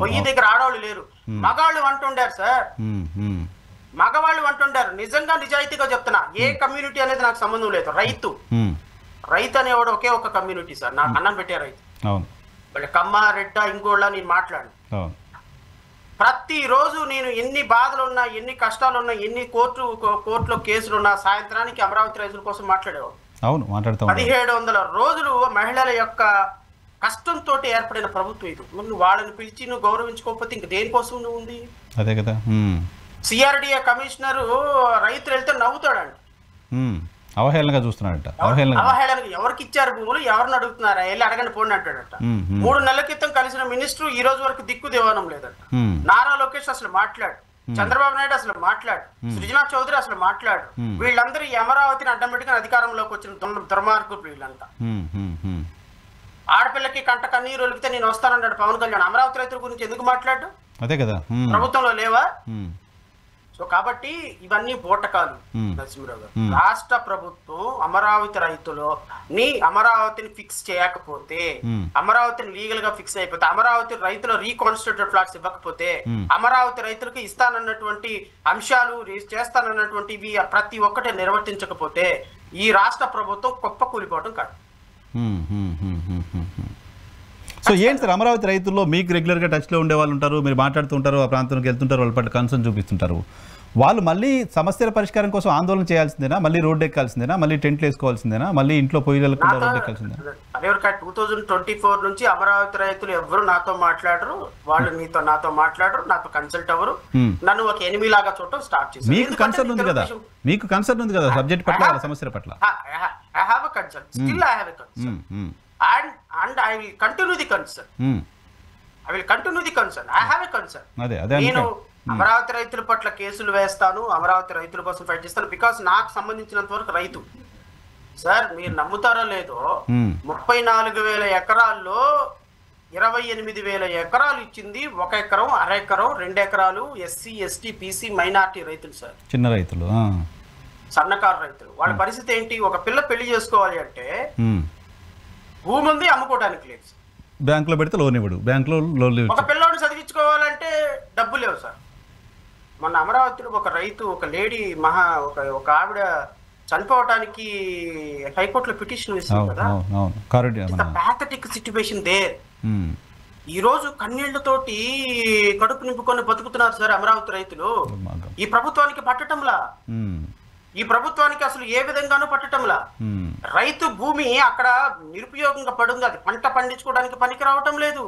S2: పొయ్యి దగ్గర ఆడవాళ్ళు లేరు, మగవాళ్ళు అంటుండారు సార్, మగవాళ్ళు అంటుండారు. నిజంగా నిజాయితీగా చెప్తున్నా, ఏ కమ్యూనిటీ అనేది నాకు సంబంధం లేదు. రైతు అనేవాడు ఒకే ఒక కమ్యూనిటీ సార్, నాకు అన్నం పెట్టే రైతు. వాళ్ళ కమ్మ, రెడ్డ, ఇంకోళ్ళ నేను మాట్లాడు. ప్రతిరోజు నేను ఎన్ని బాధలున్నా, ఎన్ని కష్టాలున్నా, ఎన్ని కోర్టులో కేసులున్నా సాయంత్రానికి అమరావతి రైతుల కోసం మాట్లాడేవాడు. 1700 రోజులు మహిళల యొక్క కష్టంతో ఏర్పడిన ప్రభుత్వం ఇది. నువ్వు వాళ్ళని పిలిచి నువ్వు గౌరవించుకోకపోతే ఇంక దేనికోసం నువ్వు ఉంది?
S1: అదే కదా.
S2: సిఆర్డిఏ కమిషనర్ రైతులు వెళ్తే నవ్వుతాడంట,
S1: అవహేళనగా చూస్తున్నాడట.
S2: అవహేళనగా ఎవరికి ఇచ్చారు భూములు, ఎవరిని అడుగుతున్నారా, వెళ్ళి అడగని పోండి అంటాడట. 3 నెలల క్రితం కలిసిన మినిస్టర్ ఈ రోజు వరకు దిక్కు దేవానం లేదట. నారా లోకేష్ అసలు మాట్లాడు, చంద్రబాబు నాయుడు అసలు మాట్లాడు, సృజనా చౌదరి అసలు మాట్లాడు. వీళ్ళందరూ ఈ అమరావతిని అడ్డం పెట్టుకుని అధికారంలోకి వచ్చిన దుర్మార్గులు వీళ్ళంతా. ఆడపిల్లకి కంట కన్నీరు ఒలిపితే నేను వస్తానన్నాడు పవన్ కళ్యాణ్. అమరావతి రైతుల గురించి ఎందుకు మాట్లాడు?
S1: అదే కదా,
S2: ప్రభుత్వంలో లేవా? సో కాబట్టి ఇవన్నీ బోటకాలు నరసింహరావు గారు. రాష్ట్ర ప్రభుత్వం అమరావతి అమరావతిని ఫిక్స్ చేయకపోతే, అమరావతిని లీగల్ గా ఫిక్స్ అయిపోతే, అమరావతి రైతుల రీకాన్స్టిట్యూటెడ్ ఫ్లాట్స్ ఇవ్వకపోతే, అమరావతి రైతులకు ఇస్తానన్నటువంటి అంశాలు చేస్తానన్నటువంటివి ప్రతి ఒక్కటి నిర్వర్తించకపోతే ఈ రాష్ట్ర ప్రభుత్వం గొప్ప కూలిపోవడం కాదు.
S1: సో ఏంటి సార్, అమరావతి రైతుల్లో మీకు రెగ్యులర్గా టచ్లో ఉండే వాళ్ళు ఉంటారు, మీరు మాట్లాడుతూ ఉంటారు, ఆ ప్రాంతానికి వెళ్తుంటారు, వాళ్ళ పట్ల కన్సర్న్ చూపిస్తుంటారు. వాళ్ళు మళ్ళీ సమస్యల పరిష్కారం కోసం ఆందోళన చేయాల్సిందేనా, మళ్ళీ రోడ్డు ఎక్కాల్సిందేనా, మళ్ళీ టెంట్లు వేసుకోవాల్సిందేనా, మళ్ళీ ఇంట్లో పొయ్యి వెళ్ళకుండా రోడ్డు ఎక్కాల్సిందేనా?
S2: 2024 నుంచి అమరావతి రైతులు ఎవరు నాతో మాట్లాడరు, వాళ్ళు నాతో మాట్లాడరు, నాతో కన్సల్ట్ అవ్వరు, నన్ను ఒక ఎనిమి లాగా చూడటం స్టార్ట్ చేశారు.
S1: మీకు కన్సర్న్ ఉంది కదా, మీకు కన్సర్న్ ఉంది కదా సబ్జెక్ట్ పట్ల, వాళ్ళ సమస్యల పట్ల.
S2: I have a concern. Still I have a concern. And I will continue the concern. I have a concern. నేను అమరావతి రైతుల పట్ల కేసులు వేస్తాను, అమరావతి రైతుల కోసం ఫైట్ చేస్తాను. బికాస్ నాకు సంబంధించినంత వరకు రైతు సార్, మీరు నమ్ముతారో లేదో, 34,000 ఎకరాల్లో 28,000 ఎకరాలు ఇచ్చింది 1 ఎకరం, అర ఎకరం, 2 ఎకరాలు ఎస్సీ, ఎస్టీ, బీసీ, మైనార్టీ రైతులు సార్,
S1: చిన్న రైతులు,
S2: సన్నకారు రైతులు. వాళ్ళ పరిస్థితి ఏంటి? ఒక పిల్ల పెళ్లి చేసుకోవాలి అంటే భూమి ఉంది, అమ్ముకోవడానికి లేదు,
S1: బ్యాంకులో పెడితే లోన్ ఇవ్వడు, బ్యాంకులో లోన్ లేవు.
S2: ఒక పిల్లోని చదివించుకోవాలంటే డబ్బు లేవు సార్. మొన్న అమరావతిలో ఒక రైతు, ఒక లేడీ, ఒక ఆవిడ చనిపోవటానికి హైకోర్టులో పిటిషన్ వేసింది కదా. Pathetic situation there. ఈ రోజు కన్నీళ్లతోటి కడుపు నింపుకొని బతుకుతున్నారు సార్ అమరావతి రైతులు. ఈ ప్రభుత్వానికి పట్టటంలా, ఈ ప్రభుత్వానికి అసలు ఏ విధంగానూ పట్టటంలా. రైతు భూమి అక్కడ నిరుపయోగంగా పడుంది, అది పంట పండించుకోవడానికి పనికి రావటం లేదు,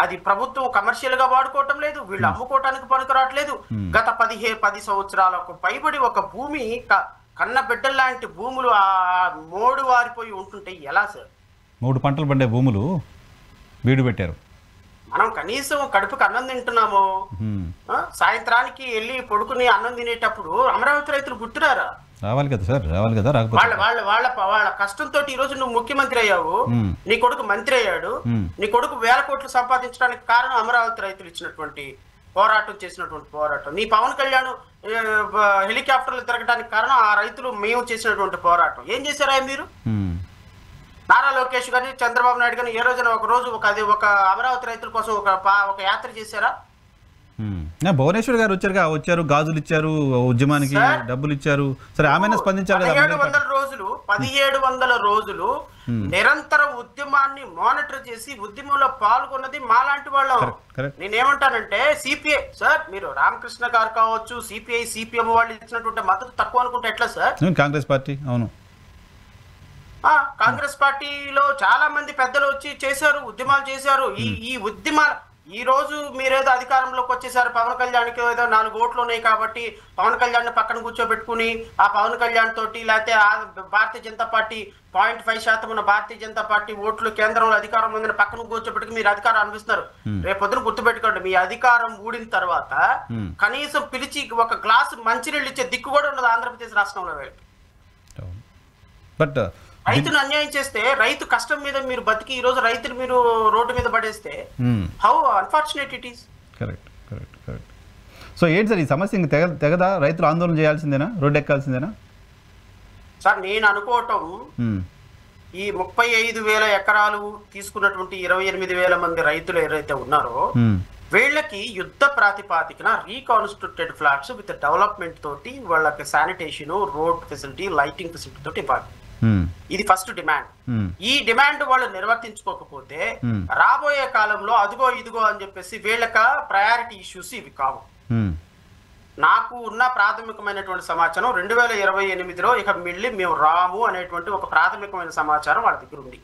S2: అది ప్రభుత్వం కమర్షియల్ గా వాడుకోవటం లేదు, వీళ్ళు అమ్ముకోవటానికి పనికి రావట్లేదు. గత 10 సంవత్సరాలకు పైబడి ఒక భూమి కన్న బిడ్డల్లాంటి భూములు ఆ మోడు వారిపోయి ఉంటుంటే ఎలా సార్?
S1: 3 పంటలు పండే భూములు బీడు పెట్టారు.
S2: మనం కనీసం కడుపుకి అన్నం తింటున్నాము, సాయంత్రానికి వెళ్ళి పడుకుని అన్నం తినేటప్పుడు అమరావతి రైతులు గుర్తురారా?
S1: రావాలి కదా సార్, రావాలి కదా.
S2: వాళ్ళ కష్టంతో ఈ రోజు నువ్వు ముఖ్యమంత్రి అయ్యావు, నీ కొడుకు మంత్రి అయ్యాడు, నీ కొడుకు 1000 కోట్లు సంపాదించడానికి కారణం అమరావతి రైతులు ఇచ్చినటువంటి పోరాటం, చేసినటువంటి పోరాటం. నీ పవన్ కళ్యాణ్ హెలికాప్టర్లు తిరగడానికి కారణం ఆ రైతులు మేము చేసినటువంటి పోరాటం. ఏం చేశారా మీరు? నారా లోకేష్ గాని, చంద్రబాబు నాయుడు గాని ఏ రోజున ఒక అమరావతి రైతుల కోసం ఒక యాత్ర చేశారా?
S1: భువనేశ్వర్ గారు వచ్చారు, గాజులు ఇచ్చారు, ఉద్యమానికి డబ్బులు ఇచ్చారు. సరే, ఆమె స్పందించారు.
S2: 1700 రోజులు నిరంతర ఉద్యమాన్ని మానిటర్ చేసి ఉద్యమంలో పాల్గొన్నది మాలాంటి వాళ్ళం. నేనేమంటానంటే సిపిఐ సార్, మీరు రామకృష్ణ గారు కావచ్చు, సిపిఐ, సిపిఎం వాళ్ళు ఇచ్చినటువంటి మద్దతు తక్కువ అనుకుంటే ఎట్లా సార్?
S1: కాంగ్రెస్ పార్టీ, అవును,
S2: కాంగ్రెస్ పార్టీలో చాలా మంది పెద్దలు వచ్చి చేశారు, ఉద్యమాలు చేశారు. ఈ ఉద్యమాలు ఈ రోజు మీరేదో అధికారంలోకి వచ్చేసారు, పవన్ కళ్యాణ్కి ఏదో 4 ఓట్లు ఉన్నాయి కాబట్టి పవన్ కళ్యాణ్ పక్కన కూర్చోబెట్టుకుని ఆ పవన్ కళ్యాణ్ తోటి లేకపోతే భారతీయ జనతా పార్టీ 0.5% ఉన్న భారతీయ జనతా పార్టీ ఓట్లు కేంద్రంలో అధికారం ఉందని పక్కన కూర్చోబెట్టుకుని మీరు అధికారం అనిపిస్తున్నారు. రేపొద్దున గుర్తుపెట్టుకోండి, మీ అధికారం ఊడిన తర్వాత కనీసం పిలిచి ఒక గ్లాసు మంచినీళ్ళు ఇచ్చే దిక్కు కూడా ఉండదు ఆంధ్రప్రదేశ్ రాష్ట్రంలో.
S1: బట్
S2: రైతును అన్యాయం చేస్తే, రైతు కష్టం మీద మీరు బతికి ఈ రోజు రైతులు మీరు రోడ్డు మీద పడేస్తే how unfortunate it is.
S1: Correct correct correct. So ఏంటి సార్ ఈ సమస్య ఇంక తెగదా? రైతులు ఆందోళన చేయాల్సిందేనా, రోడ్డు ఎక్కాల్సిందేనా?
S2: సార్ నేను అనుకోవటం ఈ 35,000 ఎకరాలు తీసుకున్నటువంటి 28,000 మంది రైతులు ఎవరైతే ఉన్నారో వీళ్ళకి యుద్ధ ప్రాతిపాదికన రీకాన్స్టిట్యూటెడ్ ఫ్లాట్స్ విత్ డెవలప్మెంట్ తోటి వాళ్ళకి sanitation, road facility, lighting facility తోటి ఇవ్వాలి. ఇది ఫస్ట్ డిమాండ్. ఈ డిమాండ్ వాళ్ళు నిర్వర్తించుకోకపోతే రాబోయే కాలంలో అదిగో ఇదిగో అని చెప్పేసి వీళ్ళక ప్రయారిటీ ఇష్యూస్ ఇవి కావు. నాకు ఉన్న ప్రాథమికమైనటువంటి సమాచారం 2028లో ఇక మిళ్ళి మేము రాము అనేటువంటి ఒక ప్రాథమికమైన సమాచారం వాళ్ళ దగ్గర ఉంది.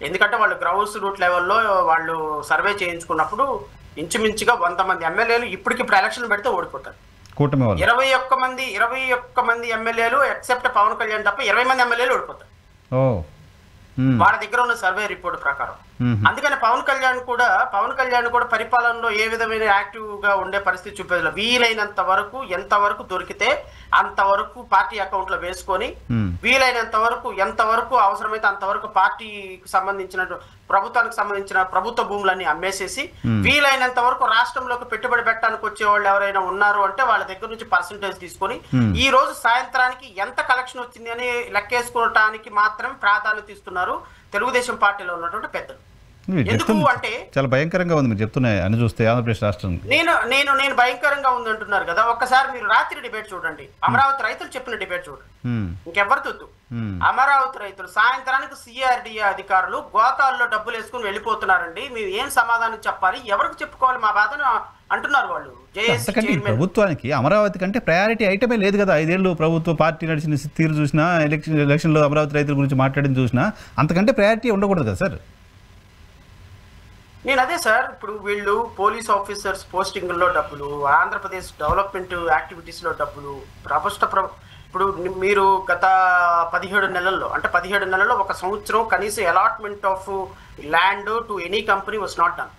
S2: ఎందుకంటే వాళ్ళు గ్రౌండ్స్ రూట్ లెవెల్లో వాళ్ళు సర్వే చేయించుకున్నప్పుడు ఇంచుమించుగా 100 మంది ఎమ్మెల్యేలు ఇప్పటికిప్పుడు ఎలక్షన్ పెడితే ఓడిపోతారు. 21 మంది ఎమ్మెల్యేలు ఎక్సెప్ట్ పవన్ కళ్యాణ్ తప్ప 20 మంది ఎమ్మెల్యేలు ఓడిపోతారు వాళ్ళ దగ్గర ఉన్న సర్వే రిపోర్ట్ ప్రకారం. అందుకని పవన్ కళ్యాణ్ కూడా పరిపాలనలో ఏ విధమైన యాక్టివ్ గా ఉండే పరిస్థితి చూపేది. వీలైనంత వరకు ఎంతవరకు దొరికితే అంతవరకు పార్టీ అకౌంట్ లో వేసుకొని వీలైనంత వరకు ఎంతవరకు అవసరమైతే అంతవరకు పార్టీకి సంబంధించిన ప్రభుత్వానికి సంబంధించిన ప్రభుత్వ భూములన్నీ అమ్మేసేసి వీలైనంత వరకు రాష్ట్రంలోకి పెట్టుబడి పెట్టడానికి వచ్చే వాళ్ళు ఎవరైనా ఉన్నారు అంటే వాళ్ళ దగ్గర నుంచి పర్సంటేజ్ తీసుకొని ఈ రోజు సాయంత్రానికి ఎంత కలెక్షన్ వచ్చింది అని లెక్కేసుకోవటానికి మాత్రమే ప్రాధాన్యత ఇస్తున్నారు తెలుగుదేశం పార్టీలో ఉన్నటువంటి పెద్దలు. ఎందుకు అంటే
S1: చాలా భయంకరంగా ఉంది మీరు చెప్తున్నాయి అని చూస్తే ఆంధ్రప్రదేశ్ రాష్ట్రం.
S2: నేను భయంకరంగా ఉంది అంటున్నారు కదా, ఒక్కసారి మీరు రాత్రి డిబేట్ చూడండి, అమరావతి రైతులు చెప్పిన డిబేట్ చూడండి, ఇంకెవరి తొత్తు. అమరావతి రైతులు సాయంత్రానికి సిఆర్డిఏ అధికారులు గోతాల్లో డబ్బులు వేసుకుని వెళ్ళిపోతున్నారండి, మేము ఏం సమాధానం చెప్పాలి, ఎవరికి చెప్పుకోవాలి మా బాధను అంటున్నారు వాళ్ళు.
S1: ప్రభుత్వానికి అమరావతి కంటే ప్రయారిటీ ఐటమే లేదు కదా. 5 ఏళ్ళు ప్రభుత్వ పార్టీ నడిచిన తీరు చూసినా, ఎలక్షన్లో అమరావతి రైతుల గురించి మాట్లాడిన చూసినా అంతకంటే ప్రయారిటీ ఉండకూడదు కదా సార్.
S2: నేను అదే సార్, ఇప్పుడు వీళ్ళు పోలీస్ ఆఫీసర్స్ పోస్టింగ్లో డబ్బులు, ఆంధ్రప్రదేశ్ డెవలప్మెంట్ యాక్టివిటీస్లో డబ్బులు, ఇప్పుడు మీరు గత 17 నెలల్లో అంటే 17 నెలల్లో 1 సంవత్సరం కనీసం allotment of land to any company was not done.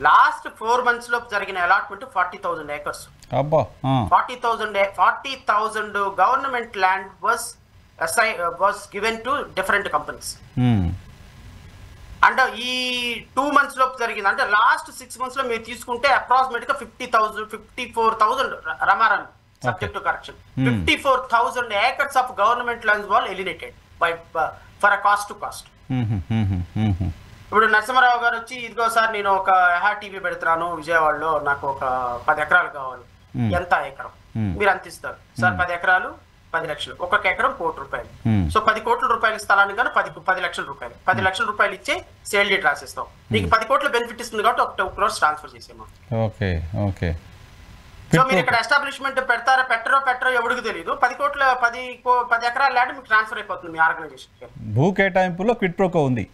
S2: Last 4 months లో జరిగిన allotment 40,000 acres. 40,000 government land was given to different companies. అంటే ఈ 2 months లో జరిగింది. అంటే లాస్ట్ 6 months లో మీరు తీసుకుంటే అప్రాక్సిమేట్ గా 54,000 రమారన్ subject to correction 54,000 acres of government lands were alienated by for a cost to cost. ఇప్పుడు నరసింహారావు గారు వచ్చి ఇదిగో సార్ నేను ఒక టీవీ పెడుతున్నాను విజయవాడలో, నాకు ఒక 10 ఎకరాలు కావాలి, ఎంత ఎకరం మీరు అంత ఇస్తారు సార్? 10 ఎకరాలు 10 లక్షలు, ఒక్కొక్క ఎకరం 1 కోటి రూపాయలు. సో 10 కోట్ల రూపాయలు స్థలానికి కానీ 10 లక్షల రూపాయలు, 10 లక్షల రూపాయలు ఇచ్చే సేల్ డీడ్ రాసిస్తాం. నీకు 10 కోట్ల బెనిఫిట్ ఇస్తుంది కాబట్టి 1 crore ట్రాన్స్ఫర్ చేసేమా. సో మీరు ఇక్కడ ఎస్టాబ్లిష్మెంట్ పెడతారో పెట్టరో ఎవరికి తెలియదు. 10 ఎకరాల ల్యాండ్ మీకు ట్రాన్స్ఫర్ అయిపోతుంది మీ ఆర్గనైజేషన్.
S1: భూ కేటాయింపులో క్విడ్ ప్రోకో ఉంది.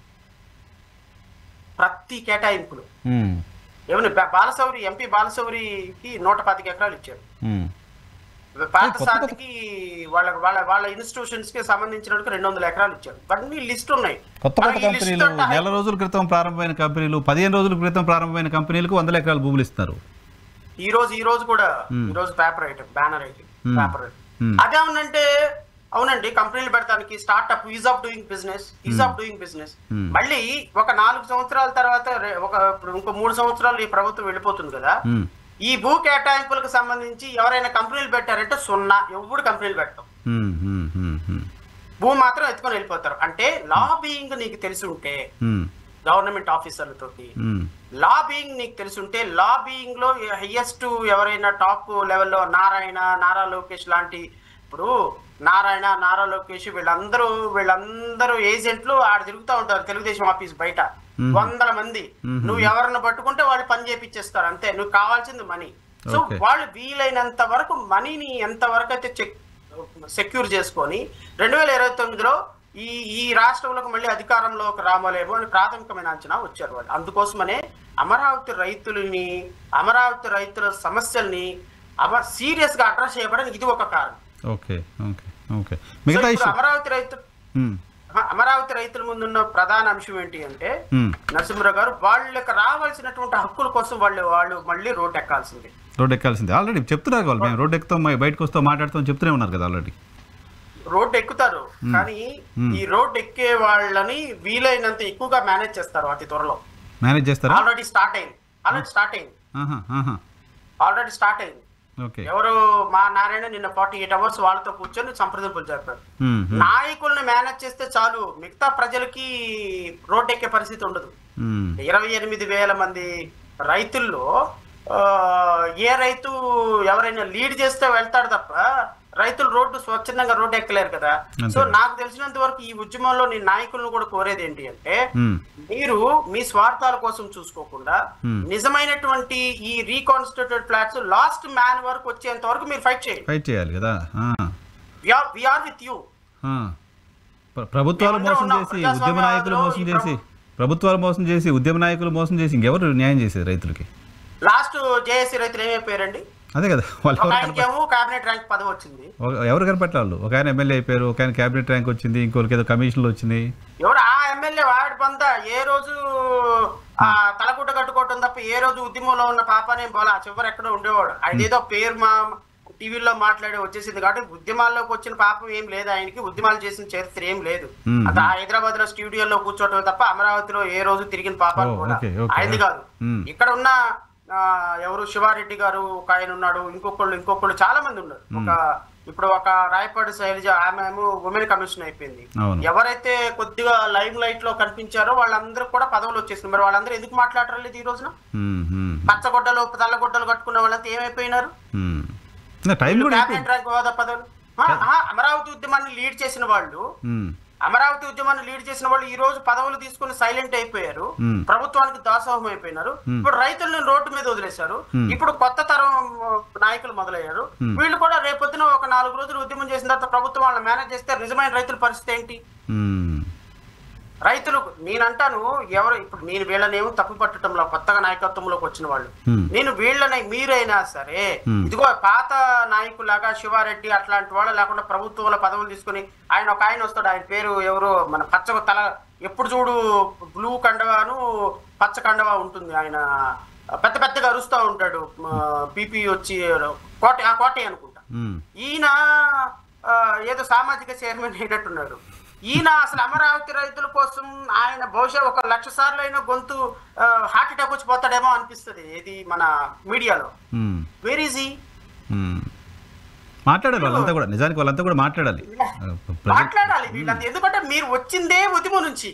S2: ప్రతి కేటాయింపులు ఏమన్నా ఎంపీ బాలశౌరికి 125 ఎకరాలు ఇచ్చారు. పాత సాధికి వాళ్ళ ఇన్స్టిట్యూషన్స్ కి సంబంధించినట్టు 200 ఎకరాలు ఇచ్చారు. అన్ని లిస్ట్ ఉన్నాయి.
S1: కొత్త కంపెనీలు, నెల రోజుల క్రితం ప్రారంభమైన కంపెనీలు, 15 రోజుల క్రితం ప్రారంభమైన కంపెనీలకు 100 ఎకరాలు భూములు ఇస్తారు.
S2: ఈ రోజు కూడా paper item, banner item, paper అదే అవునంటే అవునండి కంపెనీలు పెడతానికి startup ease of doing business. మళ్ళీ ఒక 4 సంవత్సరాల తర్వాత ఇంకో 3 సంవత్సరాలు ఈ ప్రభుత్వం వెళ్ళిపోతుంది కదా. ఈ భూ కేటాయింపులకు సంబంధించి ఎవరైనా కంపెనీలు పెట్టారంటే 0, ఎవరు కంపెనీలు పెట్టాం, భూమి మాత్రం ఎత్తుకొని వెళ్ళిపోతారు. అంటే లాబింగ్ నీకు తెలిసి ఉంటే గవర్నమెంట్ ఆఫీసర్లతోటి లాబింగ్ నీకు తెలుసుంటే, లాబింగ్ లో హైయెస్ట్ ఎవరైనా టాప్ లెవెల్లో నారా లోకేష్ లాంటి, ఇప్పుడు నారా లోకేష్ వీళ్ళందరూ ఏజెంట్లు ఆడ తిరుగుతూ ఉంటారు తెలుగుదేశం ఆఫీస్ బయట 100 మంది. నువ్వు ఎవరిని పట్టుకుంటే వాళ్ళు పని చేపిచ్చేస్తారు అంతే, నువ్వు కావాల్సింది మనీ. సో వాళ్ళు వీలైనంత వరకు మనీని ఎంత వరకు అయితే సెక్యూర్ చేసుకొని 2029లో ఈ ఈ రాష్ట్రంలోకి మళ్ళీ అధికారంలోకి రామలేమో అని ప్రాథమికమైన అంచనా వచ్చారు వాళ్ళు. అందుకోసమనే అమరావతి రైతుల సమస్యల్ని సీరియస్ గా అడ్రస్ చేయబడడానికి ఇది ఒక కారణం.
S1: ఓకే ఓకే ఓకే మిగతా
S2: అమరావతి రైతుల ముందున్న ప్రధాన అంశం ఏంటి అంటే నరసింహరావు గారు వాళ్ళకి రావాల్సినటువంటి హక్కుల కోసం వాళ్ళు మళ్ళీ రోడ్డు ఎక్కాల్సిందే.
S1: ఆల్రెడీ చెప్తున్నారు వాళ్ళు, మేము రోడ్డు ఎక్కుతాం, బయటకు వస్తాం, మాట్లాడుతాం చెప్తూనే ఉన్నారు కదా ఆల్రెడీ.
S2: రోడ్డు ఎక్కుతారు కానీ ఈ రోడ్డు ఎక్కే వాళ్ళని వీలైనంత ఎక్కువగా మేనేజ్ చేస్తారు. అతి త్వరలో
S1: మేనేజ్ చేస్తారు.
S2: ఆల్రెడీ స్టార్ట్ అయింది. ఎవరు మా నారాయణ నిన్న 48 hours వాళ్ళతో కూర్చొని సంప్రదింపులు జరిపారు. నాయకుల్ని మేనేజ్ చేస్తే చాలు, మిగతా ప్రజలకి రోడ్డు ఎక్కే పరిస్థితి ఉండదు. 28,000 మంది రైతుల్లో ఏ రైతు ఎవరైనా లీడ్ చేస్తే వెళ్తాడు తప్ప రైతులు స్వచ్ఛందంగా రోడ్డు ఎక్కలేరు కదా. సో నాకు తెలిసినంత వరకు ఈ ఉద్యమంలో నేను నాయకులను కూడా కోరేది ఏంటి అంటే, మీరు మీ స్వార్థాల కోసం చూసుకోకుండా నిజమైనటువంటి ఈ రీకాన్స్టిట్యూటెడ్ ఫ్లాట్స్ లాస్ట్ మ్యాన్ వరకు వచ్చేంత వరకు మీరు ఫైట్ చేయాలి
S1: కదా.
S2: We are with you.
S1: ప్రభుత్వాలు మోసం చేసి ఉద్యమ నాయకులు మోసం చేసి ఉద్యమ నాయకులు మోసం చేసి ఇంకెవరు న్యాయం చేసేది రైతులకి?
S2: లాస్ట్ జేఏసీ రైతులు ఏమైపోయారండి?
S1: అదే కదా, వాళ్ళు
S2: క్యాబినెట్ ర్యాంక్ పదవి వచ్చింది.
S1: ఎవరు కనపట్ల వాళ్ళు? ఒక ఆయన ఎమ్మెల్యే అయిపోయారు, ఒక ఆయన క్యాబినెట్ ర్యాంక్ వచ్చింది, ఇంకొకరికి ఏదో కమిషన్లు వచ్చినాయి.
S2: ఎవరు ఆ ఎమ్మెల్యే? వాడి పంత ఏ రోజు తలగుడ్డ కట్టుకోవటం తప్ప ఏ రోజు ఉద్యమంలో ఉన్న పాపనే పోలా, చివరి ఎక్కడో ఉండేవాడు. ఆయన ఏదో పేరు మా టీవీలో మాట్లాడి వచ్చేసింది కాబట్టి ఉద్యమాల్లోకి వచ్చిన పాపం ఏం లేదు ఆయనకి, ఉద్యమాలు చేసిన చరిత్ర ఏం లేదు. అది హైదరాబాద్ లో స్టూడియోలో కూర్చోవటం తప్ప అమరావతిలో ఏ రోజు తిరిగిన పాపాలు కూడా ఆయనది కాదు. ఇక్కడ ఉన్న ఎవరు శివారెడ్డి గారు ఒక ఆయన ఉన్నాడు, ఇంకొకళ్ళు చాలా మంది ఉన్నారు. ఇప్పుడు ఒక రాయపాడు శైలజ, ఆమె ఉమెన్ కమిషన్ అయిపోయింది. ఎవరైతే కొద్దిగా లైమ్ లైట్ లో కనిపించారో వాళ్ళందరూ కూడా పదవులు వచ్చేసింది. మరి వాళ్ళందరూ ఎందుకు మాట్లాడలేదు ఈ రోజున? పచ్చగొడ్డలు తెల్లగొడ్డలు కట్టుకున్న వాళ్ళంతా ఏమైపోయినారు? క్యాబినెట్ ర్యాంక్ హోదా పదవులు. అమరావతి ఉద్యమాన్ని లీడ్ చేసిన వాళ్ళు ఈ రోజు పదవులు తీసుకుని సైలెంట్ అయిపోయారు, ప్రభుత్వానికి దాసోహం అయిపోయినారు. ఇప్పుడు రైతులను రోడ్డు మీద వదిలేశారు. ఇప్పుడు కొత్త తరం నాయకులు మొదలయ్యారు. వీళ్ళు కూడా రేపొద్దున ఒక 4 రోజులు ఉద్యమం చేసిన తర్వాత ప్రభుత్వం వాళ్ళని మేనేజ్ చేస్తే నిజమైన రైతుల పరిస్థితి ఏంటి? రైతులు నేనంటాను, ఇప్పుడు నేను వీళ్ళనేమో తప్పు పట్టడంలో కొత్తగా నాయకత్వంలోకి వచ్చిన వాళ్ళు, నేను వీళ్ళని మీరైనా సరే ఇదిగో పాత నాయకులాగా శివారెడ్డి అట్లాంటి వాళ్ళు లేకుండా ప్రభుత్వంలో పదవులు తీసుకుని ఒక ఆయన వస్తాడు, ఆయన పేరు ఎవరు, మన పచ్చ తల ఎప్పుడు చూడు బ్లూ కండవాను పచ్చ కండవా ఉంటుంది, ఆయన పెద్దగా అరుస్తూ ఉంటాడు, బీపీ వచ్చి కోటే అనుకుంటా. ఈయన ఏదో సామాజిక చైర్మన్ అయినట్టున్నాడు. ఈయన అసలు అమరావతి రైతుల కోసం ఆయన బహుశా 1,00,000 సార్లు అయినా గొంతు హార్ట్ అటాక్ వచ్చి పోతాడేమో అనిపిస్తుంది ఇది మన మీడియాలో. Where is he?
S1: మాట్లాడాలి వాళ్ళంతా కూడా, నిజానికి వాళ్ళంతా కూడా మాట్లాడాలి
S2: వీళ్ళంతా. ఎందుకంటే మీరు వచ్చిందే ఉద్యమం నుంచి.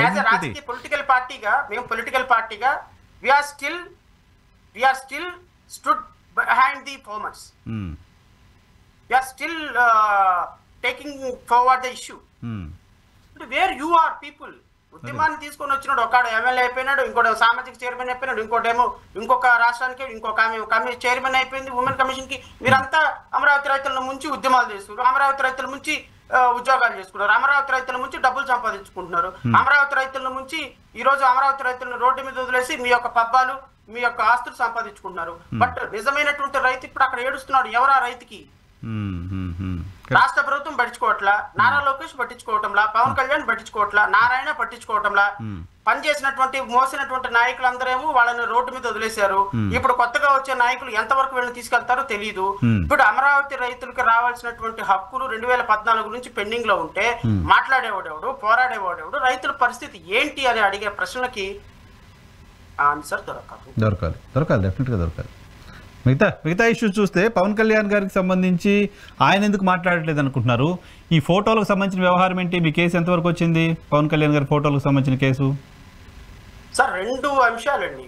S2: రాజకీయ పొలిటికల్ పార్టీగా we are still stood behind the farmers. We are still taking forward the issue. Where you are people, ఉద్యమాన్ని తీసుకొని వచ్చినాడు, ఒక ఎమ్మెల్యే అయిపోయినాడు, ఇంకోటి సామాజిక చైర్మన్ అయిపోయినాడు, ఇంకోటేమో ఇంకొక రాష్ట్రానికి ఇంకొక ఆమె చైర్మన్ అయిపోయింది ఉమెన్ కమిషన్ కి. మీరంతా అమరావతి రైతుల నుంచి ఉద్యమాలు చేస్తున్నారు, అమరావతి రైతుల నుంచి ఉద్యోగాలు చేసుకున్నారు, అమరావతి రైతుల నుంచి డబ్బులు సంపాదించుకుంటున్నారు, అమరావతి రైతుల నుంచి ఈ రోజు అమరావతి రైతులను రోడ్డు మీద వదిలేసి మీ యొక్క పబ్బాలు మీ యొక్క ఆస్తులు సంపాదించుకుంటున్నారు. బట్ నిజమైనటువంటి రైతు ఇప్పుడు అక్కడ ఏడుస్తున్నాడు. ఎవరు ఆ రైతుకి? రాష్ట్ర ప్రభుత్వం పట్టించుకోవట్లా, నారా లోకేష్ పట్టించుకోవటంలా, పవన్ కళ్యాణ్ పట్టించుకోవట్లా, నారాయణ పట్టించుకోవటంలా, పనిచేసినటువంటి మోసినటువంటి నాయకులందరేమో వాళ్ళని రోడ్డు మీద వదిలేశారు. ఇప్పుడు కొత్తగా వచ్చే నాయకులు ఎంతవరకు వీళ్ళని తీసుకెళ్తారో తెలియదు. ఇప్పుడు అమరావతి రైతులకు రావాల్సినటువంటి హక్కులు 2014 నుంచి పెండింగ్ లో ఉంటే మాట్లాడేవాడెవడు, పోరాడేవాడెవడు, రైతుల పరిస్థితి ఏంటి అని అడిగే ప్రశ్నలకి ఆన్సర్
S1: దొరకాలి డెఫినెట్ గా దొరకాలి. మిగతా ఇష్యూస్ చూస్తే పవన్ కళ్యాణ్ గారికి సంబంధించి ఆయన ఎందుకు మాట్లాడట్లేదు అనుకుంటున్నారు? ఈ ఫోటోలకు సంబంధించిన వ్యవహారం ఏంటి? మీ కేసు ఎంతవరకు వచ్చింది? పవన్ కళ్యాణ్ గారి ఫోటోలకు సంబంధించిన కేసు
S2: సార్ 2 అంశాలండి.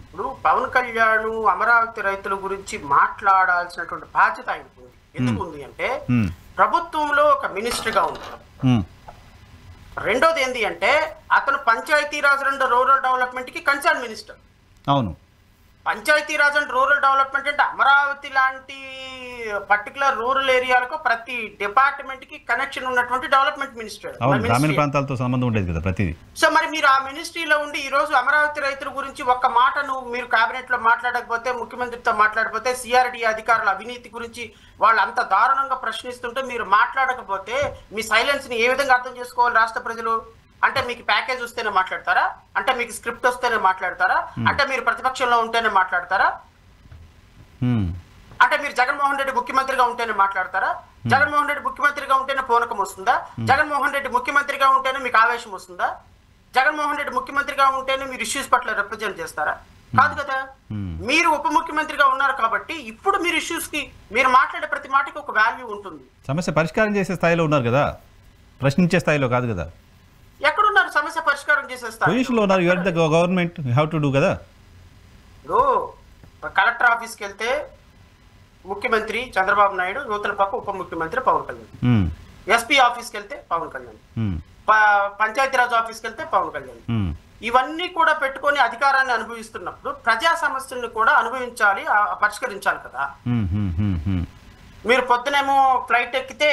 S2: ఇప్పుడు పవన్ కళ్యాణ్ అమరావతి రైతుల గురించి మాట్లాడాల్సినటువంటి బాధ్యత ఆయనకు ఉంది. ఎందుకు ఉంది అంటే ప్రభుత్వంలో ఒక మినిస్టర్ గా ఉంటారు. రెండోది ఏంటి అంటే అతను పంచాయతీరాజ్ అండ్ రూరల్ డెవలప్మెంట్ కి కన్సర్న్ మినిస్టర్.
S1: అవును.
S2: పంచాయతీరాజ్ అండ్ రూరల్ డెవలప్మెంట్ అంటే అమరావతి లాంటి పర్టికులర్ రూరల్ ఏరియాలకు ప్రతి డిపార్ట్మెంట్ కి కనెక్షన్ ఉన్నటువంటి డెవలప్మెంట్ మినిస్టర్.
S1: గ్రామీణ ప్రాంతాలతో సంబంధం ఉండేది కదా ప్రతిదీ.
S2: సో మరి మీరు ఆ మినిస్ట్రీలో ఉండి ఈ రోజు అమరావతి రైతుల గురించి ఒక్క మాటను మీరు కేబినెట్ లో మాట్లాడకపోతే, ముఖ్యమంత్రితో మాట్లాడకపోతే, సిఆర్డి అధికారుల అవినీతి గురించి వాళ్ళు అంత దారుణంగా ప్రశ్నిస్తుంటే మీరు మాట్లాడకపోతే మీ సైలెన్స్ ని ఏ విధంగా అర్థం చేసుకోవాలి రాష్ట్ర ప్రజలు? అంటే మీకు ప్యాకేజ్ వస్తేనే మాట్లాడతారా? అంటే మీకు స్క్రిప్ట్ వస్తేనే మాట్లాడతారా? అంటే మీరు ప్రతిపక్షంలో ఉంటేనే మాట్లాడతారా? అంటే మీరు జగన్మోహన్ రెడ్డి ముఖ్యమంత్రిగా ఉంటేనే మాట్లాడతారా? జగన్మోహన్ రెడ్డి ముఖ్యమంత్రిగా ఉంటేనే పూనకం వస్తుందా? జగన్మోహన్ రెడ్డి ముఖ్యమంత్రిగా ఉంటేనే మీకు ఆవేశం వస్తుందా? జగన్మోహన్ రెడ్డి ముఖ్యమంత్రిగా ఉంటేనే మీరు ఇష్యూస్ పట్ల రిప్రజెంట్ చేస్తారా? కాదు కదా. మీరు ఉప ముఖ్యమంత్రిగా ఉన్నారు కాబట్టి ఇప్పుడు మీరు ఇష్యూస్ కి మీరు మాట్లాడే ప్రతి మాటకి ఒక వాల్యూ ఉంటుంది.
S1: సమస్య పరిష్కారం చేసే స్థాయిలో ఉన్నారు కదా, ప్రశ్నించే స్థాయిలో కాదు కదా.
S2: ఎక్కడున్నారు సమస్య పరిష్కారం చేసే స్థాయి?
S1: పొజిషన్లో ఉన్నారు. You are the government, you have to do కదా.
S2: కలెక్టర్ ఆఫీస్కి వెళ్తే ముఖ్యమంత్రి చంద్రబాబు నాయుడు, యువతల పక్క ఉప ముఖ్యమంత్రి పవన్ కళ్యాణ్. ఎస్పీ ఆఫీస్కి వెళ్తే పవన్ కళ్యాణ్, పంచాయతీరాజ్ ఆఫీస్కి వెళ్తే పవన్ కళ్యాణ్. ఇవన్నీ కూడా పెట్టుకొని అధికారాన్ని అనుభవిస్తున్నప్పుడు ప్రజా సమస్యలను కూడా అనుభవించాలి, పరిష్కరించాలి కదా. మీరు పొద్దునేమో ఫ్లైట్ ఎక్కితే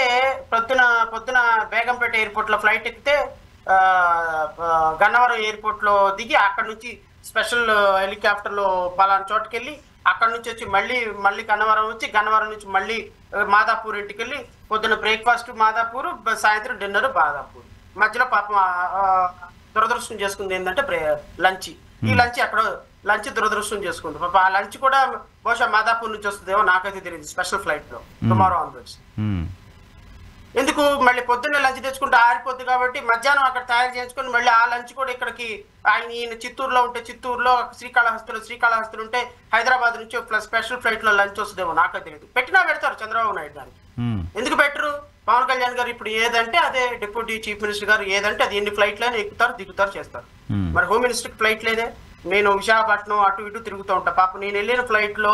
S2: పొద్దున బేగంపేట ఎయిర్పోర్ట్ లో ఫ్లైట్ ఎక్కితే గన్నవరం ఎయిర్పోర్ట్ లో దిగి అక్కడ నుంచి స్పెషల్ హెలికాప్టర్ లో పలానా చోటుకి వెళ్ళి అక్కడ నుంచి వచ్చి మళ్ళీ గన్నవరం వచ్చి గన్నవరం నుంచి మళ్ళీ మాదాపూర్ ఇంటికి వెళ్ళి పొద్దున బ్రేక్ఫాస్ట్ మాదాపూర్, సాయంత్రం డిన్నర్ మాదాపూర్. మధ్యలో పాపం దురదృష్టం చేసుకుంది ఏంటంటే లంచ్. ఈ లంచ్ దురదృష్టం చేసుకుంది పాప. ఆ లంచ్ కూడా బహుశా మాదాపూర్ నుంచి వస్తుందేమో, నాకైతే తెలియదు. స్పెషల్ ఫ్లైట్ లో టుమారో ఆన్వర్డ్స్. ఎందుకు మళ్ళీ పొద్దున్నే లంచ్ తెచ్చుకుంటే ఆరిపోద్ది కాబట్టి మధ్యాహ్నం అక్కడ తయారు చేసుకుని మళ్ళీ ఆ లంచ్ కూడా ఇక్కడికి ఈయన చిత్తూరులో ఉంటే చిత్తూరులో, శ్రీకాళహస్తిలో ఉంటే హైదరాబాద్ నుంచి స్పెషల్ ఫ్లైట్ లో లంచ్ వస్తుందేమో, నాకైతే తెలియదు. పెట్టినా పెడతారు చంద్రబాబు నాయుడు దానికి. ఎందుకు పెట్టరు? పవన్ కళ్యాణ్ గారు ఇప్పుడు ఏదంటే అదే, డిప్యూటీ చీఫ్ మినిస్టర్ గారు ఏదంటే అది, ఎన్ని ఫ్లైట్లైనా ఎక్కుతారు దిగుతారు చేస్తారు. మరి హోమ్ మినిస్టర్కి ఫ్లైట్ లేదే. నేను విశాఖపట్నం అటు ఇటు తిరుగుతూ ఉంటా. పాపం నేను వెళ్ళిన ఫ్లైట్ లో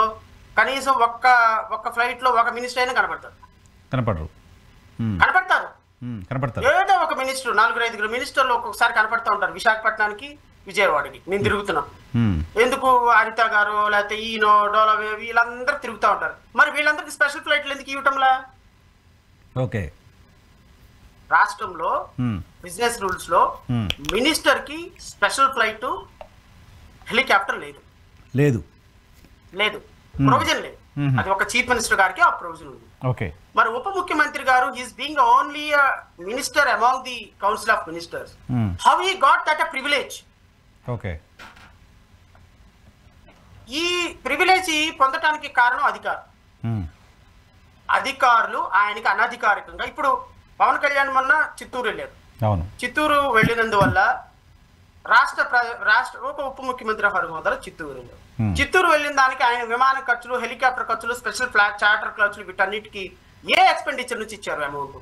S2: కనీసం ఒక్క ఫ్లైట్ లో ఒక మినిస్టర్ అయినా కనపడతారు. ఏదో ఒక మినిస్టర్, 4-5 మినిస్టర్లు ఒక్కొక్కసారి కనపడతా ఉంటారు. విశాఖపట్నానికి, విజయవాడకి నేను తిరుగుతున్నా. ఎందుకు? హరిత గారు లేకపోతే ఈయనో డోలవే వీళ్ళందరూ తిరుగుతూ ఉంటారు. మరి వీళ్ళందరికీ స్పెషల్ ఫ్లైట్లు ఎందుకు ఇవ్వటంలా?
S1: ఓకే,
S2: రాష్ట్రంలో బిజినెస్ రూల్స్ లో మినిస్టర్ కి స్పెషల్ ఫ్లైట్ హెలికాప్టర్ లేదు, ప్రొవిజన్ లేదు. అది ఒక చీఫ్ మినిస్టర్ గారికి ఆ ప్రొవిజన్ ఉంది.
S1: ఓకే,
S2: మరి ఉప ముఖ్యమంత్రి గారు is being only minister among the council of ministers. How he got that a privilege?
S1: Okay,
S2: ఈ ప్రివిలేజ్ పొందటానికి కారణం అధికారులు ఆయనకి అనధికారికంగా. ఇప్పుడు పవన్ కళ్యాణ్ మొన్న చిత్తూరు వెళ్ళారు. చిత్తూరు వెళ్ళినందువల్ల రాష్ట్ర ఉప ముఖ్యమంత్రి హోదాలో చిత్తూరు వెళ్ళారు. చిత్తూరు వెళ్ళిన దానికి ఆయన విమాన ఖర్చులు, హెలికాప్టర్ ఖర్చులు, స్పెషల్ ఫ్లాట్ చార్టర్ ఖర్చులు వీటన్నిటికీ ఏ ఎక్స్పెండిచర్ నుంచి ఇచ్చారు అమౌంట్?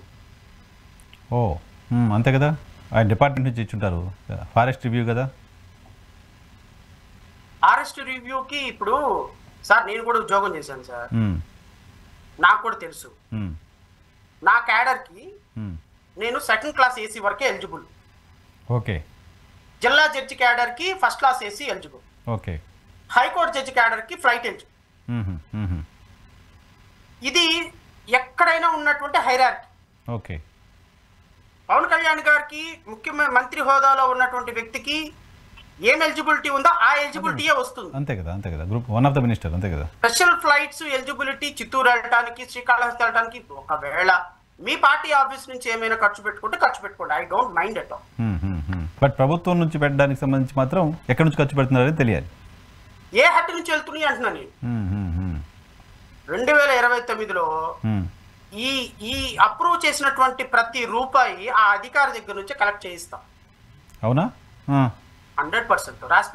S1: అంతే కదా, ఆయన డిపార్ట్మెంట్ నుంచి ఇచ్చుంటారు. ఫారెస్ట్ రివ్యూ కదా.
S2: ఫారెస్ట్ రివ్యూకి ఇప్పుడు సార్ నేను కూడా ఉద్యోగం చేశాను సార్, నాకు కూడా తెలుసు. నా క్యాడర్ కి నేను 2nd క్లాస్ ఏసీ వరకే ఎలిజిబుల్.
S1: ఓకే,
S2: జిల్లా జడ్జి క్యాడర్ కి 1st class AC eligible.
S1: Okay,
S2: high court judge cadre కి ఫ్లైట్ ఎలిజిబుల్. ఇది ఎక్కడైనా ఉన్నటువంటి హైరార్కీ.
S1: ఓకే,
S2: పవన్ కళ్యాణ్ గారికి ముఖ్యమంత్రి హోదాలో ఉన్నటువంటి వ్యక్తికి ఏం ఎలిజిబిలిటీ ఉందో ఆ ఎలిజిబిలిటీయే వస్తుంది.
S1: అంతే కదా, గ్రూప్ 1 ఆఫ్ ద మినిస్టర్. అంతే కదా.
S2: స్పెషల్ ఫ్లైట్స్ ఎలిజిబిలిటీ చిత్తూరు వెళ్ళడానికి, శ్రీకాళహస్తి వెళ్ళడానికి ఒకవేళ మీ పార్టీ ఆఫీస్ నుంచి ఏమైనా ఖర్చు పెట్టుకోండి. I don't mind at all.
S1: But ప్రభుత్వం నుంచి పెట్టడానికి సంబంధించి మాత్రం ఎక్కడి నుంచి ఖర్చు పెడుతున్నారని తెలియాలి.
S2: ఏ హట్టు నుంచి వెళ్తున్నాయి అంటున్నా నేను. 2029లో ఈ అప్రూవ్ చేసినటువంటి ప్రతి రూపాయి ఆ అధికారి దగ్గర నుంచి కలెక్ట్ చేయిస్తాం.
S1: అవునా?
S2: 100% రాసి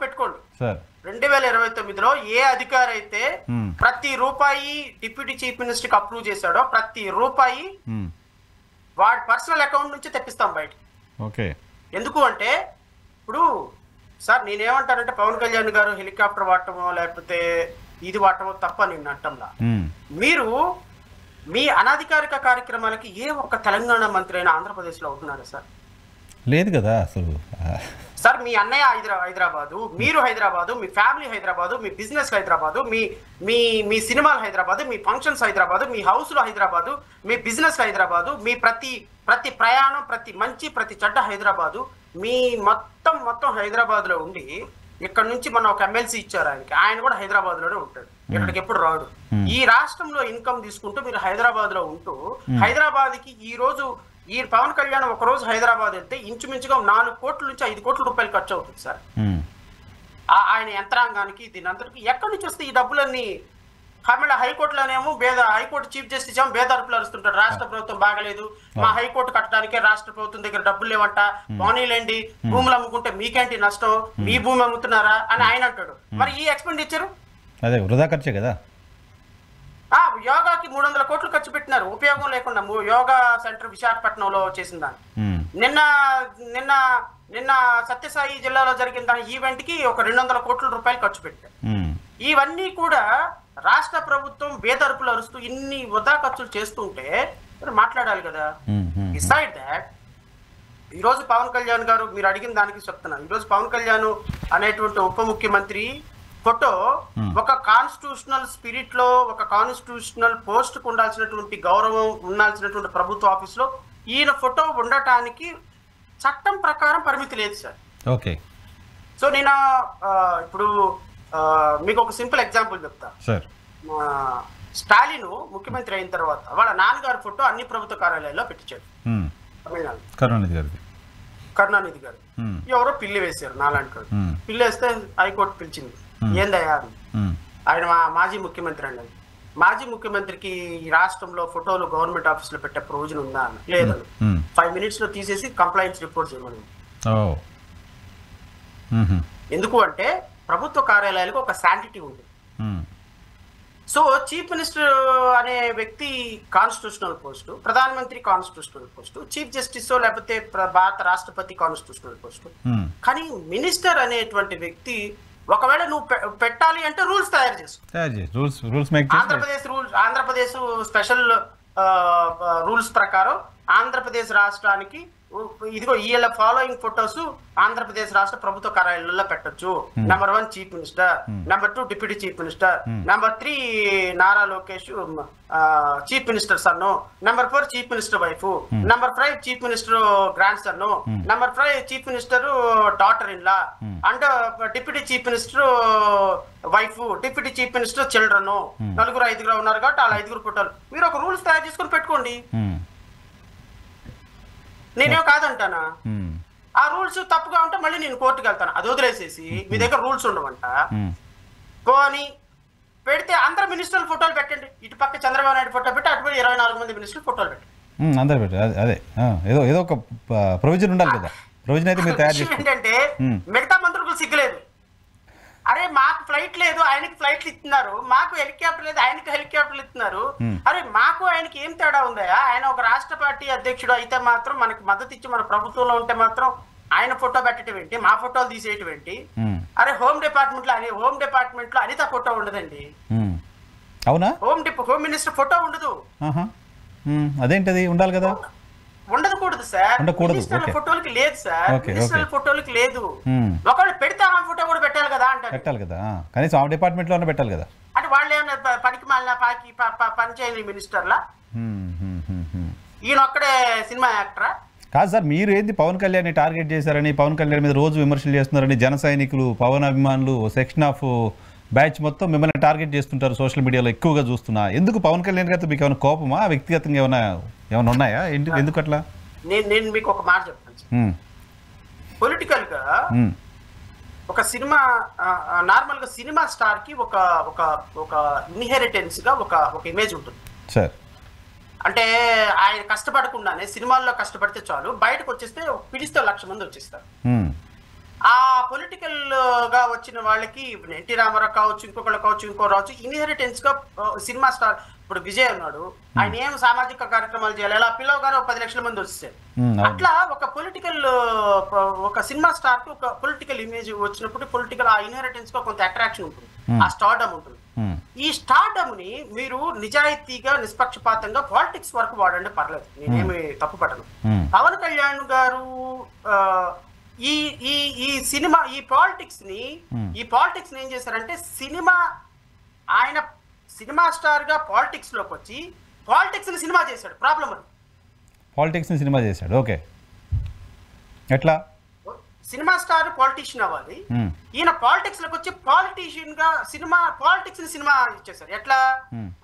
S2: పెట్టుకోండి సార్. 2029లో ఏ అధికారి అయితే ప్రతి రూపాయి డిప్యూటీ చీఫ్ మినిస్టర్ కి అప్రూవ్ చేశాడో ప్రతి రూపాయి వాడి పర్సనల్ అకౌంట్ నుంచి తెప్పిస్తాం బయటికి.
S1: ఓకే, ఎందుకు
S2: అంటే ఇప్పుడు సార్ నేనేమంటానంటే పవన్ కళ్యాణ్ గారు హెలికాప్టర్ వాడటమో లేకపోతే ఇది వాడటమో తప్ప నేను అంటంలా. మీరు మీ అనాధికారిక కార్యక్రమాలకి ఏ ఒక్క తెలంగాణ మంత్రి అయినా ఆంధ్రప్రదేశ్ లో అవుతున్నారా సార్?
S1: లేదు కదా అసలు.
S2: సార్ మీ అన్నయ్య హైదరాబాదు, మీరు హైదరాబాదు, మీ ఫ్యామిలీ హైదరాబాదు, మీ బిజినెస్ హైదరాబాదు, మీ మీ మీ సినిమాలు హైదరాబాదు, మీ ఫంక్షన్స్ హైదరాబాదు, మీ హౌస్లో హైదరాబాదు, మీ బిజినెస్ హైదరాబాదు, మీ ప్రతి ప్రయాణం, ప్రతి మంచి ప్రతి చెడ్డ హైదరాబాదు, మీ మొత్తం హైదరాబాద్లో ఉండి ఇక్కడ నుంచి మనం ఒక ఎమ్మెల్సీ ఇచ్చారు ఆయన కూడా హైదరాబాద్ లోనే ఉంటాడు, ఇక్కడికి ఎప్పుడు రాడు. ఈ రాష్ట్రంలో ఇన్కమ్ తీసుకుంటూ మీరు హైదరాబాద్ లో ఉంటూ హైదరాబాద్ కి ఈ పవన్ కళ్యాణ్ ఒక రోజు హైదరాబాద్ వెళ్తే ఇంచుమించుగా 4 కోట్ల నుంచి 5 కోట్ల రూపాయలు ఖర్చు అవుతుంది సార్. ఆయన యంత్రాంగానికి దీని అంతటికి ఎక్కడి నుంచి వస్తే ఈ డబ్బులన్నీ? మళ్ళీ హైకోర్టులోనేమో హైకోర్టు చీఫ్ జస్టిస్ ఏమో బేదార్పులు అరుస్తుంటాడు, రాష్ట్ర ప్రభుత్వం బాగలేదు, మా హైకోర్టు కట్టడానికే రాష్ట్ర ప్రభుత్వం దగ్గర డబ్బులు లేవంట, పోనీలేండి భూములు అమ్ముకుంటే మీకేంటి నష్టం, మీ భూమి అమ్ముతున్నారా అని ఆయన అంటాడు. మరి ఈ ఎక్స్పెండిచర్
S1: అదే వృధా ఖర్చే కదా.
S2: యోగాకి 300 కోట్లు ఖర్చు పెట్టినారు, ఉపయోగం లేకుండా. యోగా సెంటర్ విశాఖపట్నంలో చేసిన దాన్ని నిన్న సత్యసాయి జిల్లాలో జరిగిన దాని ఈవెంట్ కి ఒక 200 కోట్ల రూపాయలు ఖర్చు పెట్టారు. ఇవన్నీ కూడా రాష్ట్ర ప్రభుత్వం బేదరుపులు అరుస్తూ ఇన్ని వృధా ఖర్చులు చేస్తుంటే మాట్లాడాలి కదా. బిసైడ్ దాట్ ఈరోజు పవన్ కళ్యాణ్ గారు మీరు అడిగిన దానికి చెప్తున్నాను, ఈరోజు పవన్ కళ్యాణ్ అనేటువంటి ఉప ముఖ్యమంత్రి ఫోటో ఒక కాన్స్టిట్యూషనల్ స్పిరిట్ లో, ఒక కాన్స్టిట్యూషనల్ పోస్ట్ కు ఉండాల్సినటువంటి గౌరవం ఉండాల్సినటువంటి ప్రభుత్వ ఆఫీస్ లో ఈయన ఫోటో ఉండటానికి చట్టం ప్రకారం పరిమితి లేదు సార్.
S1: ఓకే.
S2: సో నేను ఇప్పుడు మీకు ఒక సింపుల్ ఎగ్జాంపుల్ చెప్తా. స్టాలిన్ ముఖ్యమంత్రి అయిన తర్వాత వాళ్ళ నాన్నగారి ఫోటో అన్ని ప్రభుత్వ కార్యాలయాల్లో పెట్టించాడు తమిళనాడు, కరుణానిధి గారు. ఎవరో పిల్లి వేశారు, నాలాంటి పిల్లి వేస్తే హైకోర్టు పిలిచింది, ఏందయ్యా ఆయన మాజీ ముఖ్యమంత్రి అండి. మాజీ ముఖ్యమంత్రికి ఈ రాష్ట్రంలో ఫోటోలు గవర్నమెంట్ ఆఫీస్ లో పెట్టే ప్రొవిజన్ ఉందా అని. లేదని 5 minutes లో తీసేసి కంప్లైంట్స్ రిపోర్ట్ చేయమని. ఎందుకు అంటే ప్రభుత్వ కార్యాలయాలకు ఒక శాంటిటీ ఉంది. సో చీఫ్ మినిస్టర్ అనే వ్యక్తి కాన్స్టిట్యూషనల్ పోస్టు, ప్రధానమంత్రి కాన్స్టిట్యూషనల్ పోస్టు, చీఫ్ జస్టిస్ లేకపోతే భారత రాష్ట్రపతి కాన్స్టిట్యూషనల్ పోస్టు. కానీ మినిస్టర్ అనేటువంటి వ్యక్తి ఒకవేళ నువ్వు పెట్టాలి అంటే రూల్స్ తయారు చేసు. ఆంధ్రప్రదేశ్ స్పెషల్ రూల్స్ ప్రకారం ఆంధ్రప్రదేశ్ రాష్ట్రానికి ఇదిగో ఈ ఫాలోయింగ్ ఫొటోస్ ఆంధ్రప్రదేశ్ రాష్ట్ర ప్రభుత్వ కార్యాలయాల్లో పెట్టొచ్చు. Number 1 chief minister, number 2 deputy chief minister, number 3 Nara Lokesh chief minister son, number 4 chief minister wife, number 5 chief minister grandson, number 5 chief minister daughter in law, and deputy chief minister wife, deputy chief minister children. 4-5 ఉన్నారు కాబట్టి వాళ్ళ 5 ఫోటోలు మీరు ఒక రూల్స్ తయారు చేసుకుని పెట్టుకోండి. నేనేం కాదంటానా? ఆ రూల్స్ తప్పుగా ఉంటే మళ్ళీ నేను కోర్టుకు వెళ్తాను. అది వదిలేసేసి మీ దగ్గర రూల్స్ ఉండవంట పోని పెడితే అందరు మినిస్టర్ల ఫోటోలు పెట్టండి. ఇటు పక్క చంద్రబాబు నాయుడు ఫోటో పెట్టి అటు 24 మంది మినిస్టర్ల ఫోటోలు పెట్టండి.
S1: అందరు పెట్టి అదే ఏదో ఒక ప్రొవిజన్ ఉండాలి కదా. ప్రొవిజన్ అయితే మీరు తయారు చేసి
S2: ఏంటంటే మిగతా మంత్రులకు సిగ్గులేదు. అరే మాకు ఫ్లైట్ లేదు, ఆయనకి ఫ్లైట్లు ఇస్తున్నారు, మాకు హెలికాప్టర్ లేదు, ఆయనకి హెలికాప్టర్లు ఇస్తున్నారు. అరే మాకు ఆయనకి ఏం తేడా ఉందా? ఆయన ఒక రాష్ట్ర పార్టీ అధ్యక్షుడు అయితే మాత్రం మనకి మద్దతు ఇచ్చి మన ప్రభుత్వంలో ఉంటే మాత్రం ఆయన ఫోటో పెట్టడం ఏంటి, మా ఫోటోలు తీసేయటం ఏంటి? అరే హోమ్ డిపార్ట్మెంట్ లో అనిత ఫోటో ఉండదండి.
S1: అవునా?
S2: హోమ్ మినిస్టర్ ఫోటో ఉండదు.
S1: అదేంటది? ఉండాలి కదా.
S2: ఉండకూడదు సార్. మినిస్టర్ల ఫోటోలకి లేదు సార్, మినిస్టర్ల ఫోటోలకి లేదు. ఒకవేళ పెడితే ఆ ఫోటో కూడా పెట్టాలి కదా అంటారు.
S1: పెట్టాలి కదా, కనీసం ఆ డిపార్ట్మెంట్ లోనే పెట్టాలి కదా.
S2: అంటే వాళ్ళు ఏమన్నా పనికి మాలిన పనిచేయని మినిస్టర్లా? ఈయన ఒక్కడే సినిమా యాక్టరా?
S1: కాదు సార్, మీరు ఏంది పవన్ కళ్యాణ్ టార్గెట్ చేశారని, పవన్ కళ్యాణ్ మీద రోజు విమర్శలు చేస్తున్నారని జన సైనికులు, పవన్ అభిమానులు, సెక్షన్ ఆఫ్ బ్యాచ్ మొత్తం మిమ్మల్ని టార్గెట్ చేస్తుంటారు సోషల్ మీడియాలో ఎక్కువగా చూస్తున్నా. ఎందుకు పవన్ కళ్యాణ్ గారితో మీకు ఏమైనా కోపమా, వ్యక్తిగతంగా ఏమైనా ఉన్నాయా? ఎందుకు అట్లా?
S2: నేను మీకు ఒక మాట చెప్తాను. పొలిటికల్ గా ఒక సినిమా నార్మల్ గా సినిమా స్టార్ కి ఒక ఇన్హెరిటెన్స్ గా ఒక ఇమేజ్ ఉంటుంది
S1: సార్.
S2: అంటే ఆయన కష్టపడకుండానే సినిమాల్లో కష్టపడితే చాలు, బయటకు వచ్చేస్తే పిలిస్తే 1,00,000 మంది వచ్చేస్తారు. ఆ పొలిటికల్ గా వచ్చిన వాళ్ళకి ఎన్టీ రామారావు కావచ్చు, ఇంకొకళ్ళు కావచ్చు, ఇంకో రావచ్చు, ఇన్హెరిటెన్స్ గా సినిమా స్టార్. ఇప్పుడు విజయ్ ఉన్నాడు, ఆయన ఏం సామాజిక కార్యక్రమాలు చేయాలి, అలా పిలవగానే 10 లక్షల మంది వచ్చేసారు. అట్లా ఒక సినిమా స్టార్ కి ఒక పొలిటికల్ ఇమేజ్ వచ్చినప్పుడు పొలిటికల్ ఆ ఇన్హెరిటెన్స్ గా కొంత అట్రాక్షన్ ఉంటుంది, ఆ స్టార్డమ్ ఉంటుంది. ఈ స్టార్డమ్ ని మీరు నిజాయితీగా నిష్పక్షపాతంగా పాలిటిక్స్ వరకు వాడండి, పర్లేదు, నేనేమి తప్పు పట్టను. పవన్ కళ్యాణ్ గారు ఈ ఈ ఈ సినిమా ఈ పాలిటిక్స్ ని ఏం చేశారంటే, ఆయన సినిమా స్టార్ గా పాలిటిక్స్ లోకి వచ్చి పాలిటిక్స్ ని సినిమా చేశాడు. ప్రాబ్లం అది,
S1: పాలిటిక్స్ ని సినిమా చేశాడు. ఓకే, ఎట్లా
S2: సినిమా స్టార్ పాలిటీషియన్ అవ్వాలి, ఈయన పాలిటిక్స్ లోకి వచ్చి పాలిటీషియన్ గా పాలిటిక్స్ ని సినిమా ఇచ్చేసారు. ఎట్లా?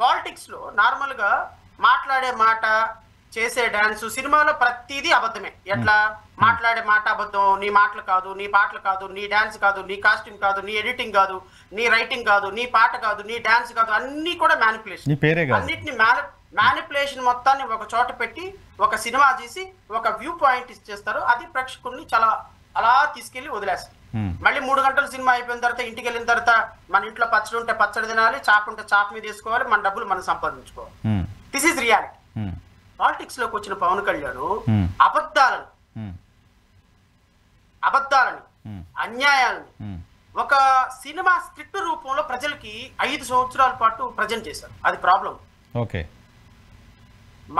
S2: పాలిటిక్స్ లో నార్మల్ గా మాట్లాడే మాట, చేసే డాన్స్, సినిమాలో ప్రతిదీ అబద్ధమే. ఎట్లా? మాట్లాడే మాట అబద్ధం, నీ మాటలు కాదు, నీ పాటలు కాదు, నీ డాన్స్ కాదు, నీ కాస్ట్యూమ్ కాదు, నీ ఎడిటింగ్ కాదు, నీ రైటింగ్ కాదు, నీ పాట కాదు, నీ డాన్స్ కాదు, అన్ని కూడా మ్యానిపులేషన్. అన్నిటిని మ్యానిపులేషన్ మొత్తాన్ని ఒక చోట పెట్టి ఒక సినిమా చేసి ఒక వ్యూ పాయింట్ ఇచ్చేస్తారు. అది ప్రేక్షకుల్ని చాలా అలా తీసుకెళ్లి వదిలేస్తారు. మళ్ళీ 3 గంటల సినిమా అయిపోయిన తర్వాత ఇంటికి వెళ్ళిన తర్వాత మన ఇంట్లో పచ్చడి ఉంటే పచ్చడి తినాలి, చాప ఉంటే చాప మీద వేసుకోవాలి, మన డబ్బులు మనం సంపాదించుకోవాలి. This is reality. పాలిటిక్స్ లోకి వచ్చిన పవన్ కళ్యాణ్ అబద్ధాలని అన్యాయాలని ఒక సినిమా స్క్రిప్ట్ రూపంలో ప్రజలకి 5 సంవత్సరాల పాటు ప్రజెంట్ చేశారు. అది ప్రాబ్లం.
S1: ఓకే,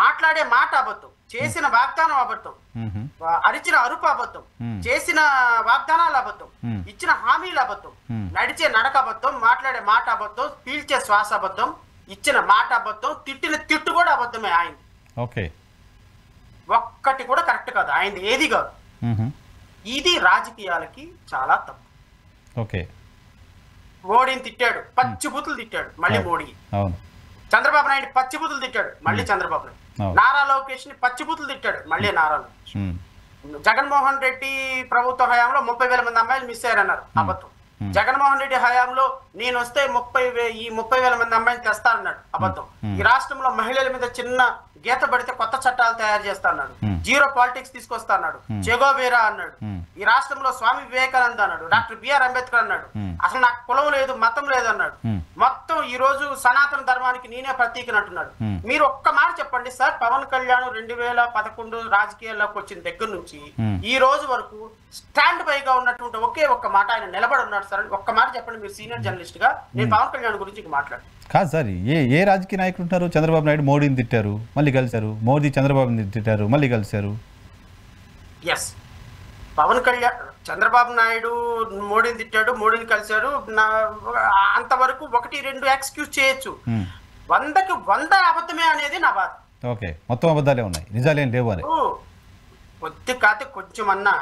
S2: మాట్లాడే మాట అబద్ధం, చేసిన వాగ్దానం అబద్ధం, అరిచిన అరుపు అబద్ధం, చేసిన వాగ్దానాలు అబద్ధం, ఇచ్చిన హామీలు అబద్ధం, నడిచే నడక అబద్ధం, మాట్లాడే మాట అబద్ధం, పీల్చే శ్వాస అబద్ధం, ఇచ్చిన మాట అబద్ధం, తిట్టిన తిట్టు కూడా అబద్ధమే. ఆయన
S1: ఓకే,
S2: ఒక్కటి కూడా కరెక్ట్ కాదు, ఆయన ఏది కాదు. ఇది రాజకీయాలకి చాలా తప్పు.
S1: ఓకే,
S2: మోడీని తిట్టాడు, పచ్చిబూతులు తిట్టాడు, మళ్ళీ మోడీ. చంద్రబాబు నాయుడు పచ్చిబూతులు తిట్టాడు, మళ్ళీ చంద్రబాబు నాయుడు. నారా లోకేష్ ని పచ్చిబూతులు తిట్టాడు, మళ్ళీ నారా లోకేష్. జగన్మోహన్ రెడ్డి ప్రభుత్వ హయాంలో 30,000 మంది అమ్మాయిలు మిస్ అయ్యారన్నారు, అబద్ధం. జగన్మోహన్ రెడ్డి హయాంలో నేను వస్తే 30,000 మంది అమ్మాయిని తెస్తా అన్నాడు, అబద్ధం. ఈ రాష్ట్రంలో మహిళల మీద చిన్న గీత పడితే కొత్త చట్టాలు తయారు చేస్తా అన్నాడు, జీరో పాలిటిక్స్ తీసుకొస్తా అన్నాడు, చెగోవేరా అన్నాడు. ఈ రాష్ట్రంలో స్వామి వివేకానంద అన్నాడు, డాక్టర్ బిఆర్ అంబేద్కర్ అన్నాడు, అసలు నాకు కులం లేదు మతం లేదు అన్నాడు. మొత్తం ఈ రోజు సనాతన ధర్మానికి నేనే ప్రతీకని అంటున్నాడు. మీరు ఒక్క మాట చెప్పండి సార్, పవన్ కళ్యాణ్ 2011 రాజకీయాల్లోకి వచ్చిన దగ్గర నుంచి ఈ రోజు వరకు స్టాండ్ బై గా ఉన్నటువంటి ఒకే ఒక్క మాట ఆయన నిలబడి ఉన్నాడు సార్. ఒక్క మాట చెప్పండి, మీరు సీనియర్ జర్నలిస్ట్ గా. నేను పవన్ కళ్యాణ్ గురించి మాట్లాడు.
S1: కాదు సార్, ఏ రాజకీయ నాయకులు ఉంటారు? చంద్రబాబు నాయుడు మోడీని తిట్టారు, మళ్ళీ కలిశారు. మోదీ చంద్రబాబుని తిట్టారు, మళ్ళీ కలిశారు.
S2: ఎస్, పవన్ కళ్యాణ్ చంద్రబాబు నాయుడు మోడీని తిట్టాడు, మోడీని కలిశాడు. అంతవరకు 1-2 ఎక్స్క్యూజ్ చేయొచ్చు, 100కి 100 అబద్ధమే అనేది నా బాధ.
S1: ఓకే, మొత్తం అబద్ధాలే ఉన్నాయి, నిజాలేం లేవు అని.
S2: కొద్ది కాతే కొంచెం అన్నా.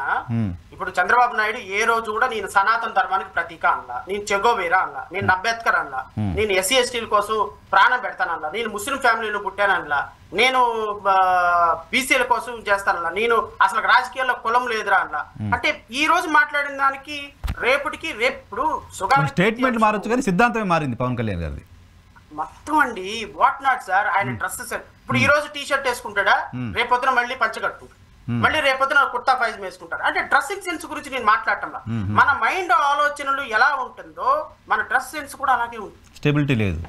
S2: ఇప్పుడు చంద్రబాబు నాయుడు ఏ రోజు కూడా నేను సనాతన ధర్మానికి ప్రతీక అనలా, నేను చెగోవేరా అనలా, నేను అంబేద్కర్ అనలా, నేను ఎస్సీ ఎస్టీల కోసం ప్రాణం పెడతానన్నా, నేను ముస్లిం ఫ్యామిలీలో పుట్టానలా, నేను బీసీల కోసం చేస్తానన్నా, నేను అసలు రాజకీయాల్లో కులం లేదురా అనలా. అంటే ఈ రోజు మాట్లాడిన దానికి రేపటికి రేపు
S1: స్టేట్మెంట్ మారొచ్చు కానీ సిద్ధాంతమే మారింది పవన్ కళ్యాణ్ గారిది
S2: మొత్తం అండి. వాట్ నాట్ సార్, ఆయన డ్రెస్సెస్ ఇప్పుడు ఈ రోజు టీ షర్ట్ వేసుకుంటాడా, రేపొద్దున మళ్ళీ పంచగట్టుకుంటాడు, మళ్ళీ రేపొద్దున కుర్తా పైజమా వేసుకుంటారు. అంటే డ్రెస్సింగ్ సెన్స్ గురించి నేను మాట్లాడటంలా, మన మైండ్ ఆలోచనలు ఎలా ఉంటుందో మన డ్రెస్ సెన్స్ కూడా అలాగే ఉంటుంది.
S1: స్టెబిలిటీ లేదు.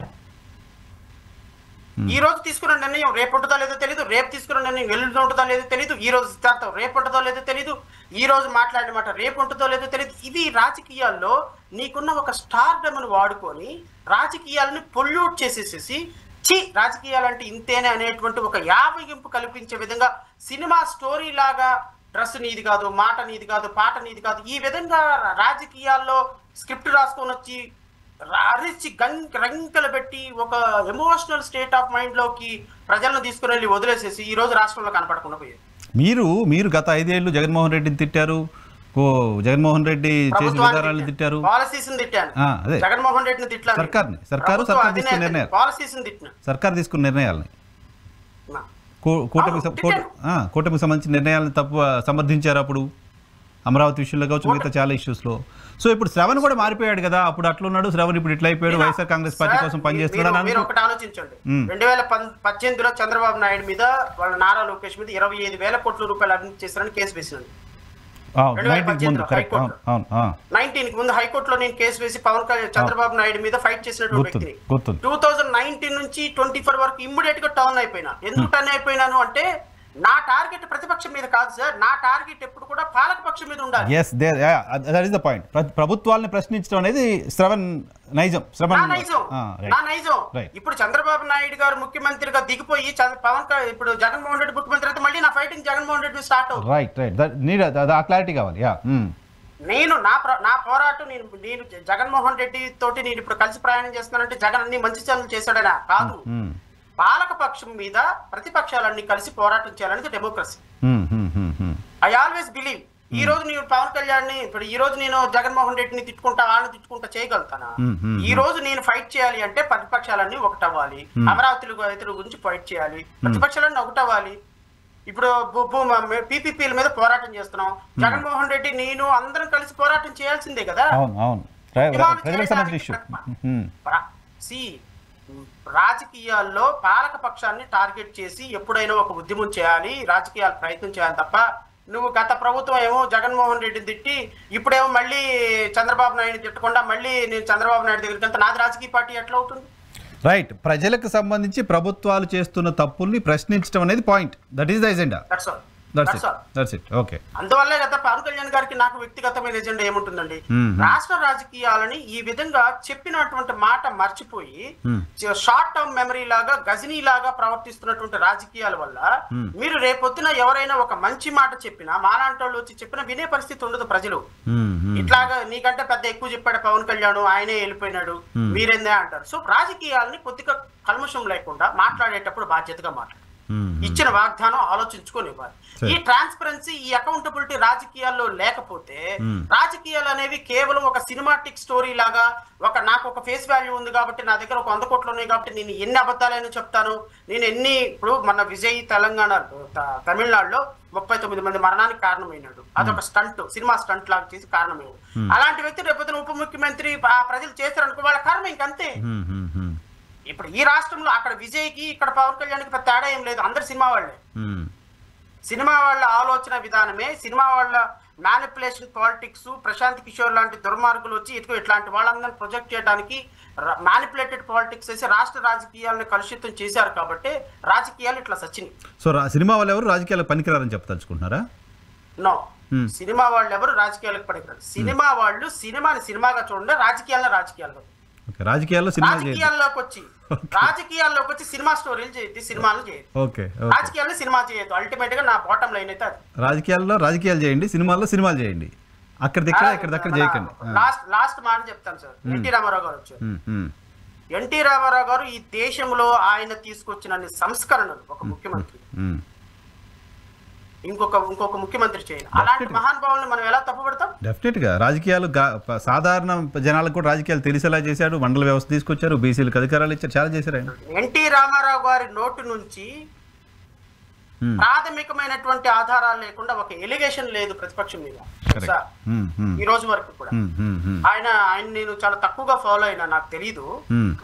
S2: ఈ రోజు తీసుకున్న నిర్ణయం రేపు ఉంటుందో లేదో తెలియదు, రేపు తీసుకున్న నిర్ణయం ఎల్లుండి ఉంటుందో లేదో తెలియదు, ఈ రోజు సిద్ధాంతం రేపు ఉంటుందో లేదో తెలియదు, ఈ రోజు మాట్లాడిన మాట రేపు ఉంటుందో లేదో తెలియదు. ఇది రాజకీయాల్లో నీకున్న ఒక స్టార్డమ్ను వాడుకొని రాజకీయాలని పొల్యూట్ చేసేసేసి రాజకీయాలంటే ఇంతేనే అనేటువంటి ఒక యావగింపు కల్పించే విధంగా సినిమా స్టోరీ లాగా డ్రెస్ నీది కాదు, మాట నీది కాదు, పాట నీది కాదు, ఈ విధంగా రాజకీయాల్లో స్క్రిప్ట్ రాసుకొని వచ్చి అరిచి రంకెలు పెట్టి ఒక ఎమోషనల్ స్టేట్ ఆఫ్ మైండ్ లోకి ప్రజలను తీసుకుని వెళ్ళి వదిలేసేసి ఈ రోజు రాష్ట్రంలో కనపడకుండా పోయారు.
S1: మీరు గత 5 ఏళ్ళు జగన్మోహన్ రెడ్డిని తిట్టారు, జగన్మోహన్ రెడ్డి చేసిన విధానాలను తిట్టారు,
S2: పాలసీస్ని తిట్టాను, జగన్మోహన్ రెడ్డిని తిట్టాను,
S1: సర్కారు తీసుకున్న నిర్ణయాలు,
S2: పాలసీస్ని తిట్టాను, సర్కారు
S1: తీసుకున్న నిర్ణయాలని, కూటమికి సంబంధించిన నిర్ణయాలను తప్పు సమర్థించారు అప్పుడు అమరావతి విషయంలో కావచ్చు, మిగతా చాలా ఇష్యూస్లో. సో ఇప్పుడు శ్రవణ్ కూడా మారిపోయాడు కదా, అప్పుడు అట్లున్నాడు శ్రవణ్, ఇప్పుడు ఇట్లా అయిపోయాడు, వైఎస్ఆర్ కాంగ్రెస్ పార్టీ కోసం పనిచేస్తున్నాడు.
S2: మీరు ఒకటి ఆలోచించండి, 2018లో చంద్రబాబు నాయుడు మీద వాళ్ళ నారా లోకేష్ మీద 25,000 కోట్ల రూపాయలు అవినీతి చేశారని కేసు వేసినాడు. 19 ముందు హైకోర్టులో నేను కేసు వేసి చంద్రబాబు నాయుడు మీద ఫైట్ చేసినటువంటి వ్యక్తిని. 2019 నుంచి 24 వరకు ఇమ్మీడియట్ గా టర్న్ అయిపోయినా. ఎందుకు టర్న్ అయిపోయినాను అంటే నా టార్గెట్ ప్రతిపక్షం మీద కాదు సార్, నా టార్గెట్ ఎప్పుడు కూడా పాలక పక్షం మీద ఉండాలి.
S1: Yes that is the point. ప్రభుత్వాలను ప్రశ్నించడం అనేది
S2: నా నైజం. ఇప్పుడు చంద్రబాబు నాయుడు గారు ముఖ్యమంత్రిగా దిగిపోయి ఇప్పుడు జగన్మోహన్ రెడ్డి ముఖ్యమంత్రి అయితే మళ్ళీ నా ఫైటింగ్ జగన్మోహన్ రెడ్డి స్టార్ట్ అవుతుంది.
S1: రైట్ క్లారిటీ కావాలి.
S2: నేను నా పోరాటం నేను జగన్మోహన్ రెడ్డి తోటి నేను ఇప్పుడు కలిసి ప్రయాణం చేస్తున్నానంటే జగన్ అన్ని మంచి చర్యలు చేశాడనా కాదు, పాలక పక్షం మీద ప్రతిపక్షాలన్నీ కలిసి పోరాటం చేయాలనేది డెమోక్రసీ. I always believe. ఈ రోజు నేను పవన్ కళ్యాణ్ ఇప్పుడు ఈ రోజు నేను జగన్మోహన్ రెడ్డిని తిట్టుకుంటా వాళ్ళని తిట్టుకుంటా చేయగలుగుతానా? ఈ రోజు నేను ఫైట్ చేయాలి అంటే ప్రతిపక్షాలన్నీ ఒకటవ్వాలి, అమరావతి రైతుల గురించి ఫైట్ చేయాలి, ప్రతిపక్షాలన్నీ ఒకటవ్వాలి. ఇప్పుడు పీపీపీల మీద పోరాటం చేస్తున్నాం, జగన్మోహన్ రెడ్డి నేను అందరం కలిసి పోరాటం చేయాల్సిందే కదా. రాజకీయాల్లో పాలక పక్షాన్ని టార్గెట్ చేసి ఎప్పుడైనా ఒక ఉద్యమం చేయాలి, రాజకీయాలు ప్రయత్నం చేయాలి తప్ప నువ్వు గత ప్రభుత్వం ఏమో జగన్మోహన్ రెడ్డిని తిట్టి ఇప్పుడేమో మళ్ళీ చంద్రబాబు నాయుడు తిట్టకుండా మళ్ళీ నేను చంద్రబాబు నాయుడు దగ్గరికి వెళ్తే నాది రాజకీయ పార్టీ ఎట్లా అవుతుంది?
S1: రైట్. ప్రజలకు సంబంధించి ప్రభుత్వాలు చేస్తున్న తప్పుల్ని ప్రశ్నించడం అనేది point. That is the agenda.
S2: అందువల్లే గత పవన్ కళ్యాణ్ గారికి నాకు వ్యక్తిగతమైన ఎజెండా ఏముంటుందండి, రాష్ట్ర రాజకీయాలని ఈ విధంగా చెప్పినటువంటి మాట మర్చిపోయి షార్ట్ టర్మ్ మెమరీ లాగా గజనీ లాగా ప్రవర్తిస్తున్నటువంటి రాజకీయాల వల్ల మీరు రేపొద్దున ఎవరైనా ఒక మంచి మాట చెప్పినా మాలాంటి వాళ్ళు వచ్చి చెప్పినా వినే పరిస్థితి ఉండదు ప్రజలు. ఇట్లాగా నీకంటే పెద్ద ఎక్కువ చెప్పాడు పవన్ కళ్యాణ్, ఆయనే వెళ్ళిపోయినాడు మీరేందే అంటారు. సో రాజకీయాలని కొద్దిగా కల్మషం లేకుండా మాట్లాడేటప్పుడు బాధ్యతగా మాట్లాడు, ఇచ్చిన వాగ్దానం ఆలోచించుకోనివ్వాలి. ఈ ట్రాన్స్పరెన్సీ, ఈ అకౌంటబిలిటీ రాజకీయాల్లో లేకపోతే రాజకీయాలు అనేవి కేవలం ఒక సినిమాటిక్ స్టోరీ లాగా నాకు ఒక ఫేస్ వాల్యూ ఉంది కాబట్టి నా దగ్గర ఒక 100 కోట్లు ఉన్నాయి కాబట్టి నేను ఎన్ని అబద్ధాలైనా చెప్తాను, నేను ఎన్ని ఇప్పుడు మన విజయ్ తమిళనాడులో 39 మంది మరణానికి కారణమైనాడు, అదొక స్టంట్, సినిమా స్టంట్ లాగా చేసి కారణమైనాడు. అలాంటి వ్యక్తి రేపు ఉప ముఖ్యమంత్రి ప్రజలు చేశారనుకో వాళ్ళ కర్మ ఇంకంతే. ఇప్పుడు ఈ రాష్ట్రంలో అక్కడ విజయ్కి ఇక్కడ పవన్ కళ్యాణ్కి పెద్ద తేడా ఏం లేదు, అందరు సినిమా వాళ్ళే. సినిమా వాళ్ళ ఆలోచన విధానమే, సినిమా వాళ్ళ మ్యానిపులేషన్ పాలిటిక్స్, ప్రశాంత్ కిషోర్ లాంటి దుర్మార్గులు వచ్చి ఇట్లాంటి వాళ్ళందరినీ ప్రొజెక్ట్ చేయడానికి మ్యానిపులేటెడ్ పాలిటిక్స్ చేసి రాష్ట్ర రాజకీయాలను కలుషితం చేశారు కాబట్టి రాజకీయాలు ఇట్లా సచ్చినాయి.
S1: సో సినిమా వాళ్ళు ఎవరు రాజకీయాలకు పనికిరారని చెప్పదలుచుకుంటున్నారా?
S2: నో, సినిమా వాళ్ళు ఎవరు రాజకీయాలకు పనికిరారు. సినిమా వాళ్ళు సినిమాని సినిమాగా చూడండి, రాజకీయాల్లోకి వచ్చి సినిమా స్టోరీలు చేయొద్దు, సినిమాలు చేయొద్దు, రాజకీయాల్లో సినిమా చేయొద్దు. అల్టిమేట్ గా నా బాటం లైన్ అయితే
S1: రాజకీయాలు చేయండి, సినిమాల్లో సినిమాలు చేయండి, అక్కడ చేయకండి.
S2: లాస్ట్ మాట చెప్తాను సార్. ఎన్టీ రామారావు గారు వచ్చారు. ఎన్టీ రామారావు గారు ఈ దేశంలో ఆయన తీసుకొచ్చిన సంస్కరణలు ఒక ముఖ్యమంత్రి ఇంకొక ముఖ్యమంత్రి చేయాలి. అలాంటి మహానుభావులను మనం ఎలా తప్పుపడతాం?
S1: డెఫినెట్ గా రాజకీయాలు సాధారణ జనాలకు కూడా రాజకీయాలు తెలిసేలా చేశాడు, మండల వ్యవస్థ తీసుకొచ్చారు, బీసీలకు అధికారాలు ఇచ్చారు, చాలా చేశారు ఆయన.
S2: ఎన్టీ రామారావు గారి నోటు నుంచి ప్రాథమికమైనటువంటి ఆధారాలు లేకుండా ఒక ఎలిగేషన్ లేదు ప్రతిపక్షం మీద ఈ రోజు వరకు కూడా. ఆయన నేను చాలా తక్కువగా ఫాలో అయినా, నాకు తెలీదు,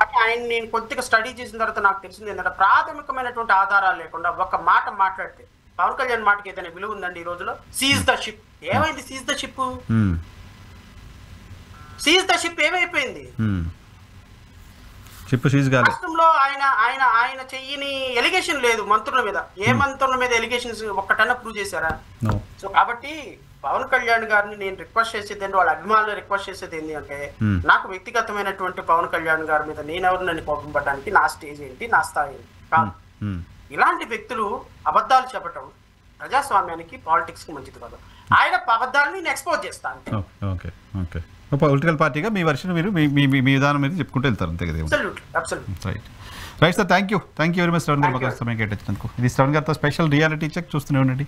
S2: కానీ ఆయన నేను కొద్దిగా స్టడీ చేసిన తర్వాత నాకు తెలిసింది ఏంటంటే ప్రాథమికమైనటువంటి ఆధారాలు లేకుండా ఒక మాట మాట్లాడితే పవన్ కళ్యాణ్ మాటకి ఏదైనా విలువ ఉందండి ఈ రోజులో? Seize the ship. ఏమైంది seize the ship? Seize the ship ఏమైపోయింది? రాష్ట్రంలో ఆయన చెయ్యని ఎలిగేషన్ లేదు మంత్రుల మీద. ఏ మంత్రుల మీద ఎలిగేషన్స్ ఒక్కటన్నా ప్రూవ్ చేశారా? సో కాబట్టి పవన్ కళ్యాణ్ గారిని నేను రిక్వెస్ట్ చేసేది ఏంటి, వాళ్ళ అభిమానులు రిక్వెస్ట్ చేసేది ఏంటి అంటే, నాకు వ్యక్తిగతమైనటువంటి పవన్ కళ్యాణ్ గారి మీద నేనెవరు నన్ను కోపం పడడానికి, నా స్టేజ్ ఏంటి, నా స్థాయి ఏంటి కాదు. ఇలాంటి వ్యక్తులు అబద్ధాలు చెప్పటం ప్రజాస్వామ్యానికి, పాలిటిక్స్ కి మంచిది కాదు. ఆయన అబద్ధాలను నేను ఎక్స్పోజ్ చేస్తాను.
S1: పొలిటికల్ పార్టీగా మీ వర్షన్ మీరు మీ విధానం మీద చెప్పుకుంటూ వెళ్తారు, అంతే కదా? Right sir, thank you very much Shravan గారు సమయం కేటాయించినందుకు. ఇది శ్రవణ్ గారితో స్పెషల్ రియాలిటీ చెక్. చూస్తూనే ఉండండి.